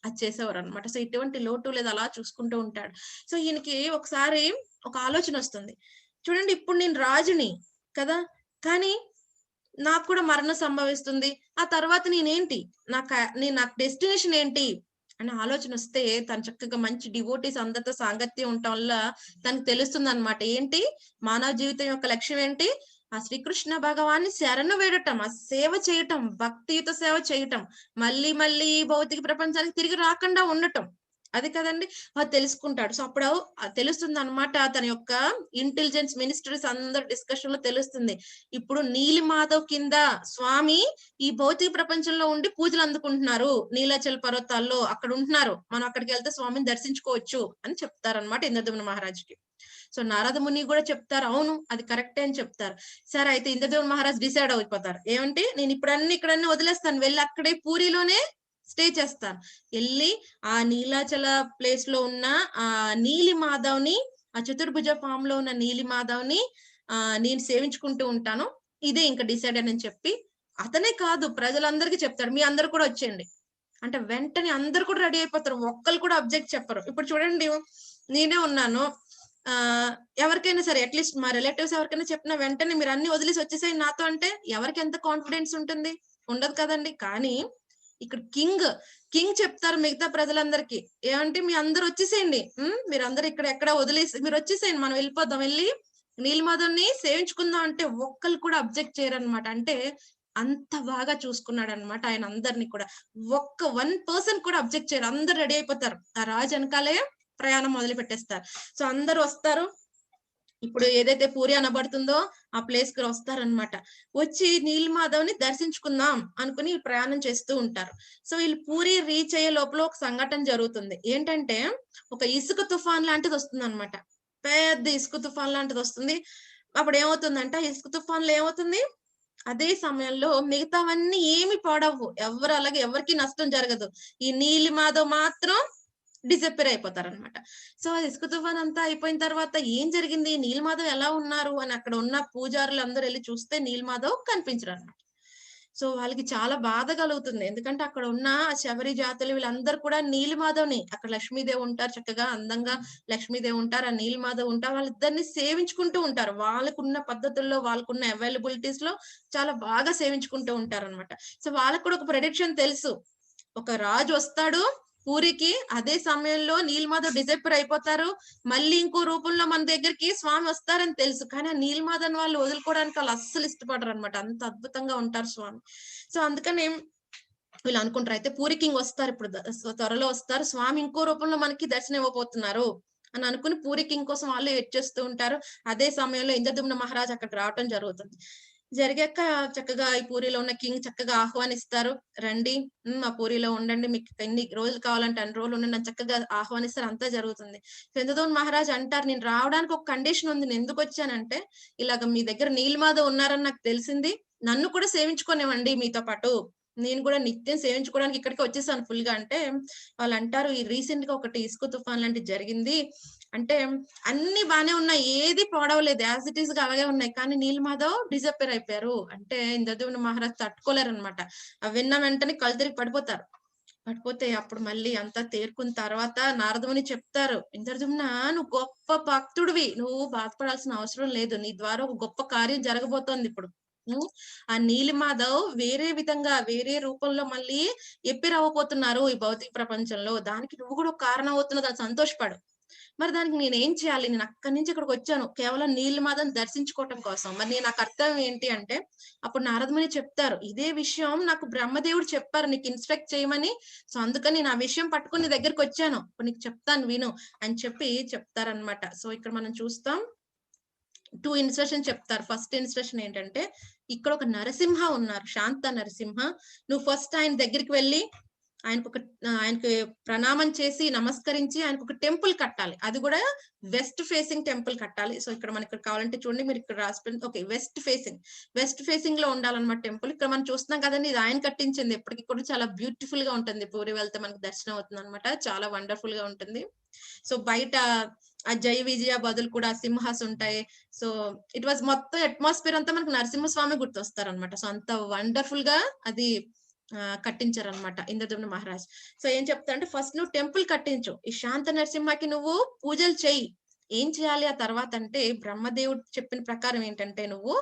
అది చేసేవారు అనమాట. సో ఎటువంటి లోటు లేదు, అలా చూసుకుంటూ ఉంటాడు. సో ఈయనకి ఒకసారి ఒక ఆలోచన వస్తుంది, చూడండి ఇప్పుడు నేను రాజుని కదా, కానీ నాకు కూడా మరణం సంభవిస్తుంది, ఆ తర్వాత నేనేంటి, నాకు డెస్టినేషన్ ఏంటి అనే ఆలోచన వస్తే తను చక్కగా మంచి డివోటీస్ అందరితో సాంగత్యం ఉండటం వల్ల తనకు తెలుస్తుంది అనమాట, ఏంటి మానవ జీవితం యొక్క లక్ష్యం ఏంటి, ఆ శ్రీకృష్ణ భగవాన్ని శరణు వేడటం, ఆ సేవ చేయటం, భక్తియుత సేవ చేయటం, మళ్ళీ మళ్ళీ భౌతిక ప్రపంచానికి తిరిగి రాకుండా ఉండటం, అది కదండి. అది తెలుసుకుంటాడు. సో అప్పుడు తెలుస్తుంది అనమాట, తన యొక్క ఇంటెలిజెన్స్ మినిస్టర్స్ అందరు డిస్కషన్ లో తెలుస్తుంది, ఇప్పుడు నీలి మాధవ్ కింద స్వామి ఈ భౌతిక ప్రపంచంలో ఉండి పూజలు అందుకుంటున్నారు, నీలాచల్ పర్వతాల్లో అక్కడ ఉంటున్నారు, మనం అక్కడికి వెళ్తే స్వామిని దర్శించుకోవచ్చు అని చెప్తారనమాట ఇంద్రద్యుమ్న మహారాజ్కి. సో నారద ముని కూడా చెప్తారు, అవును అది కరెక్టే అని చెప్తారు. సరే అయితే ఇంద్రద్యుమ్న మహారాజ్ డిసైడ్ అయిపోతారు, ఏమంటే నేను ఇక్కడన్నీ వదిలేస్తాను, వెళ్ళి అక్కడే పూరిలోనే స్టే చేస్తాను, వెళ్ళి ఆ నీలాచల ప్లేస్ లో ఉన్న ఆ నీలి మాధవ్ని, ఆ చతుర్భుజ ఫామ్ లో ఉన్న నీలి మాధవ్ని నేను సేవించుకుంటూ ఉంటాను, ఇదే ఇంకా డిసైడ్ అని చెప్పి అతనే కాదు ప్రజలందరికీ చెప్తాడు, మీ అందరు కూడా వచ్చేయండి అంటే వెంటనే అందరు కూడా రెడీ అయిపోతారు, ఒక్కరు కూడా అబ్జెక్ట్ చెప్పరు. ఇప్పుడు చూడండి నేనే ఉన్నాను, ఎవరికైనా సరే అట్లీస్ట్ మా రిలేటివ్స్ ఎవరికైనా చెప్పినా వెంటనే మీరు అన్ని వదిలేసి వచ్చేసాయి నాతో అంటే ఎవరికి ఎంత కాన్ఫిడెన్స్ ఉంటుంది? ఉండదు కదండి. కానీ ఇక్కడ కింగ్ చెప్తారు మిగతా ప్రజలందరికీ, ఏమంటే మీ అందరు వచ్చేసేయండి, మీరందరూ ఇక్కడ ఎక్కడ వదిలేసి మీరు వచ్చేసేయండి, మనం వెళ్ళిపోదాం, వెళ్ళి నీలిమాధవ్ని సేవించుకుందాం అంటే ఒక్కరు కూడా అబ్జెక్ట్ చేయరనమాట. అంటే అంత బాగా చూసుకున్నాడు అనమాట ఆయన అందరినీ కూడా, 1% కూడా అబ్జెక్ట్ చేయరు, అందరు రెడీ అయిపోతారు, ఆ రాజు వెనకాలే ప్రయాణం మొదలు పెట్టేస్తారు. సో అందరు వస్తారు, ఇప్పుడు ఏదైతే పూరి అనబడుతుందో ఆ ప్లేస్ కి వస్తారనమాట, వచ్చి నీలిమాధవ్ని దర్శించుకుందాం అనుకుని ప్రయాణం చేస్తూ ఉంటారు. సో వీళ్ళు పూరి రీచ్ అయ్యే లోపల ఒక సంఘటన జరుగుతుంది, ఏంటంటే ఒక ఇసుక తుఫాన్ లాంటిది వస్తుంది అనమాట, పెద్ద ఇసుక తుఫాన్ లాంటిది వస్తుంది. అప్పుడు ఏమవుతుందంటే ఇసుక తుఫాన్లో ఏమవుతుంది, అదే సమయంలో మిగతావన్నీ ఏమి పాడవు, అలాగే ఎవరికి నష్టం జరగదు, ఈ నీలిమాధవ్ మాత్రం డిసప్పేర్ అయిపోతారనమాట. సో అది ఇసుక తుఫాన్ అంతా అయిపోయిన తర్వాత ఏం జరిగింది, నీలిమాధవ్ ఎలా ఉన్నారు అని అక్కడ ఉన్న పూజారులు అందరూ వెళ్ళి చూస్తే నీలిమాధవ్ కనిపించరు అనమాట. సో వాళ్ళకి చాలా బాధ కలుగుతుంది. ఎందుకంటే అక్కడ ఉన్న శబరి జాతులు వీళ్ళందరూ కూడా నీలిమాధవ్ని, అక్కడ లక్ష్మీదేవి ఉంటారు, చక్కగా అందంగా లక్ష్మీదేవి ఉంటారు, ఆ నీలిమాధవ్ ఉంటారు, వాళ్ళిద్దరిని సేవించుకుంటూ ఉంటారు. వాళ్ళకున్న పద్ధతుల్లో, వాళ్ళకున్న అవైలబిలిటీస్ లో చాలా బాగా సేవించుకుంటూ ఉంటారు అనమాట. సో వాళ్ళకు కూడా ఒక ప్రెడిక్షన్ తెలుసు, ఒక రాజు వస్తాడు పూరికి, అదే సమయంలో నీలిమాధవ్ డిసప్పేర్ అయిపోతారు, మళ్ళీ ఇంకో రూపంలో మన దగ్గరికి స్వామి వస్తారని తెలుసు. కానీ ఆ నీలిమాధవ్ వాళ్ళు వదులుకోవడానికి వాళ్ళు అస్సలు ఇష్టపడరు అనమాట, అంత అద్భుతంగా ఉంటారు స్వామి. సో అందుకని వీళ్ళు అనుకుంటారు, అయితే పూరి కింగ్ వస్తారు ఇప్పుడు, త్వరలో వస్తారు, స్వామి ఇంకో రూపంలో మనకి దర్శనం ఇవ్వబోతున్నారు అని అనుకుని పూరి కింగ్ కోసం వాళ్ళు వెయిట్ చేస్తూ ఉంటారు. అదే సమయంలో ఇంద్రద్యుమ్న మహారాజ్ అక్కడికి రావటం జరుగుతుంది. జరిగాక చక్కగా ఈ పూరిలో ఉన్న కింగ్ చక్కగా ఆహ్వానిస్తారు, రండి మా పూరిలో ఉండండి, మీకు ఎన్ని రోజులు కావాలంటే అన్ని రోజులు ఉండండి అని చక్కగా ఆహ్వానిస్తారు. అంతా జరుగుతుంది. ఇంద్రద్యుమ్న మహారాజ్ అంటారు, నేను రావడానికి ఒక కండిషన్ ఉంది, నేను ఎందుకు వచ్చానంటే ఇలాగ మీ దగ్గర నీలిమాధవ్ ఉన్నారని నాకు తెలిసింది, నన్ను కూడా సేవించుకోనివ్వండి మీతో పాటు, నేను కూడా నిత్యం సేవించుకోవడానికి ఇక్కడికి వచ్చేసాను ఫుల్ గా. అంటే వాళ్ళు అంటారు, ఈ రీసెంట్ గా ఒకటి ఇసుక తుఫాన్ లాంటిది జరిగింది, అంటే అన్ని బానే ఉన్నాయి, ఏది పాడవలేదు, యాజ్ ఇట్ ఈస్ గా అలాగే ఉన్నాయి, కానీ నీలిమాధవ్ డిసప్పేర్ అయిపోయారు అంటే ఇంద్రద్యుమ్న మహారాజ్ తట్టుకోలేరు అనమాట. అవి విన్న వెంటనే కళ్ళు తిరిగి పడిపోతారు. పడిపోతే అప్పుడు మళ్ళీ అంతా తేరుకున్న తర్వాత నారదముని చెప్తారు, ఇంద్రద్యుమ్న నువ్వు గొప్ప భక్తుడివి, నువ్వు బాధపడాల్సిన అవసరం లేదు, నీ ద్వారా ఒక గొప్ప కార్యం జరగబోతోంది ఇప్పుడు. ఆ నీలిమాధవ్ వేరే విధంగా వేరే రూపంలో మళ్ళీ ఎప్పిరవ్వబోతున్నారు ఈ భౌతిక ప్రపంచంలో, దానికి నువ్వు కూడా ఒక కారణం అవుతున్నది, అది సంతోషపడు. మరి దానికి నేనేం చేయాలి, నేను అక్కడి నుంచి ఇక్కడికి వచ్చాను కేవలం నీలిమాధవ్ని దర్శించుకోవటం కోసం, మరి నేను నా కర్తవ్యం ఏంటి అంటే అప్పుడు నారదముని చెప్తారు, ఇదే విషయం నాకు బ్రహ్మదేవుడు చెప్పారు నీకు ఇన్స్ట్రక్ట్ చేయమని, సో అందుకని నేను ఆ విషయం పట్టుకుని నీ దగ్గరికి వచ్చాను, ఇప్పుడు నీకు చెప్తాను విను అని చెప్పి చెప్తారనమాట. సో ఇక్కడ మనం చూస్తాం 2 ఇన్స్ట్రక్షన్ చెప్తారు. ఫస్ట్ ఇన్స్ట్రక్షన్ ఏంటంటే ఇక్కడ ఒక నరసింహ ఉన్నారు, శాంత నరసింహ, నువ్వు ఫస్ట్ ఆయన దగ్గరికి వెళ్ళి ఆయనకి ప్రణామం చేసి నమస్కరించి ఆయనకు ఒక టెంపుల్ కట్టాలి, అది కూడా వెస్ట్ ఫేసింగ్ టెంపుల్ కట్టాలి. సో ఇక్కడ మనకి కావాలంటే చూడండి, మీరు ఇక్కడ రాసిపోయింది, ఓకే వెస్ట్ ఫేసింగ్ లో ఉండాలన్నమాట టెంపుల్. ఇక్కడ మనం చూస్తున్నాం కదండి, ఇది ఆయన కట్టించింది, ఎప్పటికీ కూడా చాలా బ్యూటిఫుల్ గా ఉంటుంది, పూరి వెళ్తే మనకు దర్శనం అవుతుంది అనమాట, చాలా వండర్ఫుల్ గా ఉంటుంది. సో బయట ఆ జై విజయ బదులు కూడా సింహాస్ ఉంటాయి. సో ఇట్ వాజ్ మొత్తం అట్మాస్ఫియర్ అంతా మనకు నరసింహస్వామి గుర్తొస్తారు అనమాట. సో అంత వండర్ఫుల్ గా అది కట్టించారు అనమాట ఇంద్రద్యుమ్న మహారాజ్. సో ఏం చెప్తా అంటే ఫస్ట్ నువ్వు టెంపుల్ కట్టించు, ఈ శాంత నరసింహకి నువ్వు పూజలు చెయ్యి. ఏం చేయాలి ఆ తర్వాత అంటే బ్రహ్మదేవుడు చెప్పిన ప్రకారం ఏంటంటే నువ్వు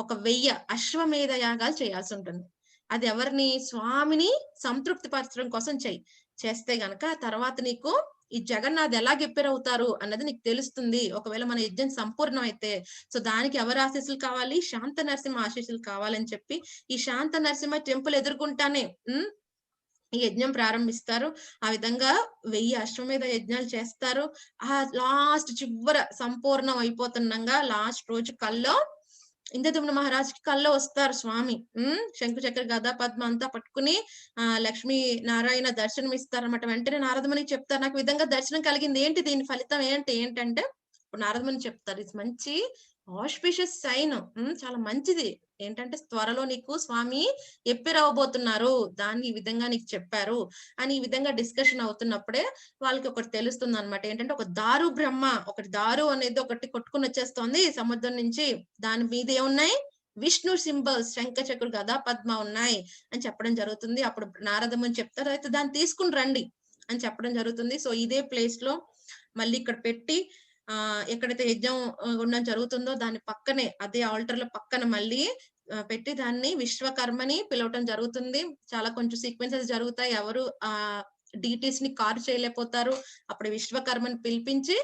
ఒక 1000 అశ్వమేధ యాగాలు చేయాల్సి ఉంటుంది. అది ఎవరిని, స్వామిని సంతృప్తి పరచడం కోసం చెయ్యి. చేస్తే గనక తర్వాత నీకు ఈ జగన్నాథ్ ఎలా గెప్పెరవుతారు అన్నది నీకు తెలుస్తుంది. ఒకవేళ మన యజ్ఞం సంపూర్ణం అయితే, సో దానికి ఎవరి ఆశీస్సులు కావాలి, శాంత నరసింహ ఆశీస్సులు కావాలని చెప్పి ఈ శాంత నరసింహ టెంపుల్ ఎదుర్కొంటానే ఈ యజ్ఞం ప్రారంభిస్తారు. ఆ విధంగా 1000 అశ్వమేధ యజ్ఞాలు చేస్తారు. ఆ లాస్ట్ చివర సంపూర్ణం అయిపోతుండగా లాస్ట్ రోజు కల్లో ఇంద్రద్యుమ్న మహారాజ్కి కల్లో వస్తారు స్వామి. శంకు చక్ర గదా పద్మ అంతా పట్టుకుని లక్ష్మీ నారాయణ దర్శనం ఇస్తారన్నమాట. వెంటనే నారదమునికి చెప్తారు, నాకు విధంగా దర్శనం కలిగింది, ఏంటి దీని ఫలితం ఏంటంటే ఇప్పుడు నారదముని చెప్తారు, ఇది మంచి ఆస్పిషియస్ సైన్, చాలా మంచిది, ఏంటంటే త్వరలో నీకు స్వామి ఎప్పిరవబోతున్నారు, దాన్ని ఈ విధంగా నీకు చెప్పారు అని ఈ విధంగా డిస్కషన్ అవుతున్నప్పుడే వాళ్ళకి ఒకటి తెలుస్తుంది అనమాట. ఏంటంటే ఒక దారు బ్రహ్మ, ఒకటి దారు అనేది ఒకటి కొట్టుకుని వచ్చేస్తోంది సముద్రం నుంచి, దాని మీద ఏమున్నాయి, విష్ణు సింబల్స్, శంఖ చక్ర గదా పద్మ ఉన్నాయి అని చెప్పడం జరుగుతుంది. అప్పుడు నారదముని చెప్తారు, అయితే దాన్ని తీసుకుని రండి అని చెప్పడం జరుగుతుంది. సో ఇదే ప్లేస్ లో మళ్ళీ ఇక్కడ పెట్టి ఎక్కడైతే యజ్ఞం ఉండడం జరుగుతుందో దాని పక్కనే అదే ఆల్టర్ లో పక్కన మళ్ళీ పెట్టి దాన్ని విశ్వకర్మని పిలవటం జరుగుతుంది. చాలా కొంచెం సీక్వెన్సెస్ జరుగుతాయి, ఎవరు డీటీస్ ని కారు చేయలేకపోతారు. అప్పుడు విశ్వకర్మని పిలిపించి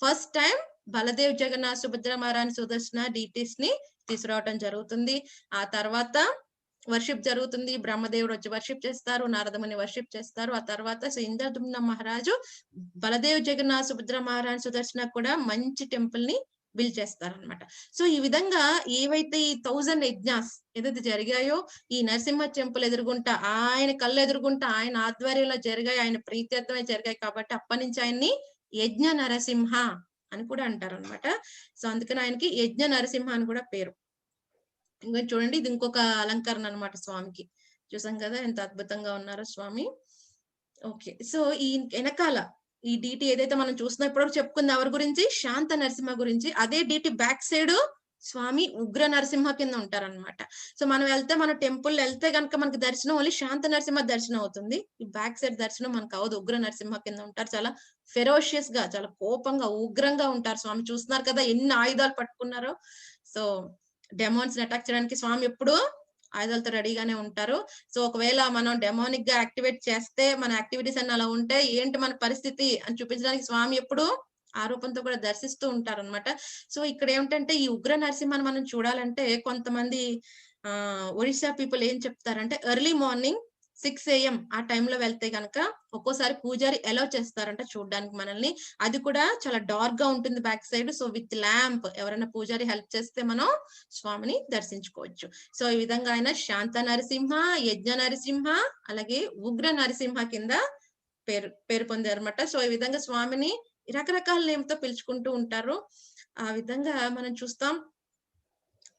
ఫస్ట్ టైం బలదేవ్ జగన్నాథ్ సుభద్ర మహారాణి సుదర్శన డీటీస్ ని తీసుకురావటం జరుగుతుంది. ఆ తర్వాత వర్షిప్ జరుగుతుంది, బ్రహ్మదేవుడు వచ్చి వర్షిప్ చేస్తారు, నారదముని వర్షిప్ చేస్తారు. ఆ తర్వాత ఇంద్రద్యుమ్న మహారాజు బలదేవ్ జగన్నాథ్ సుభద్ర మహారాణి సుదర్శన కూడా మంచి టెంపుల్ ని బిల్డ్ చేస్తారనమాట. సో ఈ విధంగా ఏవైతే ఈ 1000 యజ్ఞాస్ ఏదైతే జరిగాయో ఈ నరసింహ టెంపుల్ ఎదురుగుంటా ఆయన కళ్ళు ఎదురుగుంటా ఆయన ఆధ్వర్యంలో జరిగాయి, ఆయన ప్రీత్యర్థమే జరిగాయి కాబట్టి అప్పటి నుంచి ఆయన్ని యజ్ఞ నరసింహ అని కూడా అంటారు అనమాట. సో అందుకని ఆయనకి యజ్ఞ నరసింహ అని కూడా పేరు. ఇంకా చూడండి, ఇది ఇంకొక అలంకరణ అనమాట స్వామికి. చూసాం కదా ఎంత అద్భుతంగా ఉన్నారో స్వామి. ఓకే, సో ఈ వెనకాల ఈ డీటీ ఏదైతే మనం చూస్తున్నాం ఇప్పుడు చెప్పుకుంది ఎవరి గురించి, శాంత నరసింహ గురించి. అదే డీటీ బ్యాక్ సైడ్ స్వామి ఉగ్ర నరసింహ కింద ఉంటారన్నమాట. సో మనం వెళ్తే, మన టెంపుల్ వెళ్తే గనుక మనకి దర్శనం ఓన్లీ శాంత నరసింహ దర్శనం అవుతుంది. ఈ బ్యాక్ సైడ్ దర్శనం మనకు అవదు. ఉగ్ర నరసింహ కింద ఉంటారు. చాలా ఫెరోషియస్ గా, చాలా కోపంగా, ఉగ్రంగా ఉంటారు స్వామి. చూస్తున్నారు కదా ఎన్ని ఆయుధాలు పట్టుకున్నారో. సో డెమాన్స్ ని అటాక్ చేయడానికి స్వామి ఎప్పుడు ఆయుధాలతో రెడీగానే ఉంటారు. సో ఒకవేళ మనం డెమోనిక్ గా యాక్టివేట్ చేస్తే, మన యాక్టివిటీస్ అన్ని అలా ఉంటే ఏంటి మన పరిస్థితి అని చూపించడానికి స్వామి ఎప్పుడు ఆ రూపంతో కూడా దర్శిస్తూ ఉంటారు అనమాట. సో ఇక్కడ ఏమిటంటే ఈ ఉగ్ర నరసింహని మనం చూడాలంటే కొంతమంది ఒడిశా పీపుల్ ఏం చెప్తారంటే ఎర్లీ మార్నింగ్ 6 AM ఆ టైంలో వెళ్తే గనక ఒక్కోసారి పూజారి అలౌ చేస్తారంట చూడడానికి మనల్ని. అది కూడా చాలా డార్క్ గా ఉంటుంది back side. So with lamp ఎవరైనా పూజారి హెల్ప్ చేస్తే మనం స్వామిని దర్శించుకోవచ్చు. సో ఈ విధంగా ఆయన శాంత నరసింహ, యజ్ఞ నరసింహ, అలాగే ఉగ్ర నరసింహ కింద పేరు పొందారు అనమాట. సో ఈ విధంగా స్వామిని రకరకాల నేమ్తో పిలుచుకుంటూ ఉంటారు. ఆ విధంగా మనం చూస్తాం.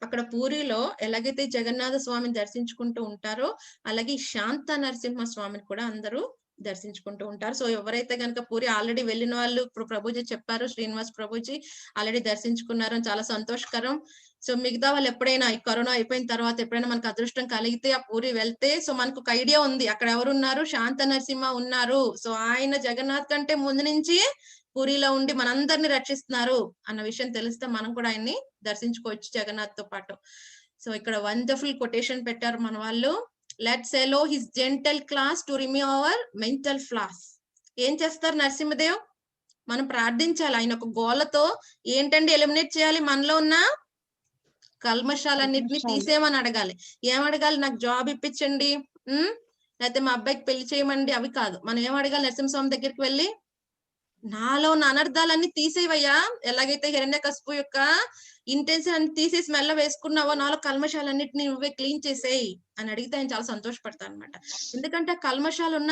అక్కడ పూరిలో ఎలాగైతే జగన్నాథ స్వామిని దర్శించుకుంటూ ఉంటారో, అలాగే శాంత నరసింహ స్వామిని కూడా అందరూ దర్శించుకుంటూ ఉంటారు. సో ఎవరైతే గనుక పూరి ఆల్రెడీ వెళ్ళిన వాళ్ళు, ఇప్పుడు ప్రభుజీ చెప్పారు, శ్రీనివాస్ ప్రభుజీ ఆల్రెడీ దర్శించుకున్నారు, చాలా సంతోషకరం. సో మిగతా వాళ్ళు ఎప్పుడైనా ఈ కరోనా అయిపోయిన తర్వాత ఎప్పుడైనా మనకు అదృష్టం కలిగితే ఆ పూరి వెళ్తే, సో మనకు ఒక ఐడియా ఉంది అక్కడ ఎవరున్నారు, శాంత నరసింహ ఉన్నారు. సో ఆయన జగన్నాథ్ కంటే ముందు నుంచి పూరిలో ఉండి మనందరిని రక్షిస్తున్నారు అన్న విషయం తెలిస్తే మనం కూడా ఆయన్ని దర్శించుకోవచ్చు జగన్నాథ్ తో పాటు. సో ఇక్కడ వండర్ఫుల్ కొటేషన్ పెట్టారు మన వాళ్ళు. Let's allow his gentle claws to remove our mental flaws. ఏం చేస్తారు నరసింహదేవ్? మనం ప్రార్థించాలి. ఆయన ఒక గోలతో ఏంటండి ఎలిమినేట్ చేయాలి? మనలో ఉన్న కల్మషాలన్నిటిని తీసేయమని అడగాలి. ఏం అడగాలి? నాకు జాబ్ ఇప్పించండి, లేకపోతే మా అబ్బాయికి పెళ్లి చేయమండి, అవి కాదు. మనం ఏం అడగాలి? నరసింహస్వామి దగ్గరికి వెళ్ళి నాలో ఉన్న అనర్థాలన్నీ తీసేవయ్యా, ఎలాగైతే హిరణ్యకశిపు యొక్క ఇంటెన్షన్ అన్ని తీసేసి మెల్ల వేసుకున్నావో, నాలో కల్మషాలన్నిటిని నువ్వే క్లీన్ చేసేయి అని అడిగితే ఆయన చాలా సంతోషపడతారు అనమాట. ఎందుకంటే ఆ కల్మషాలు ఉన్న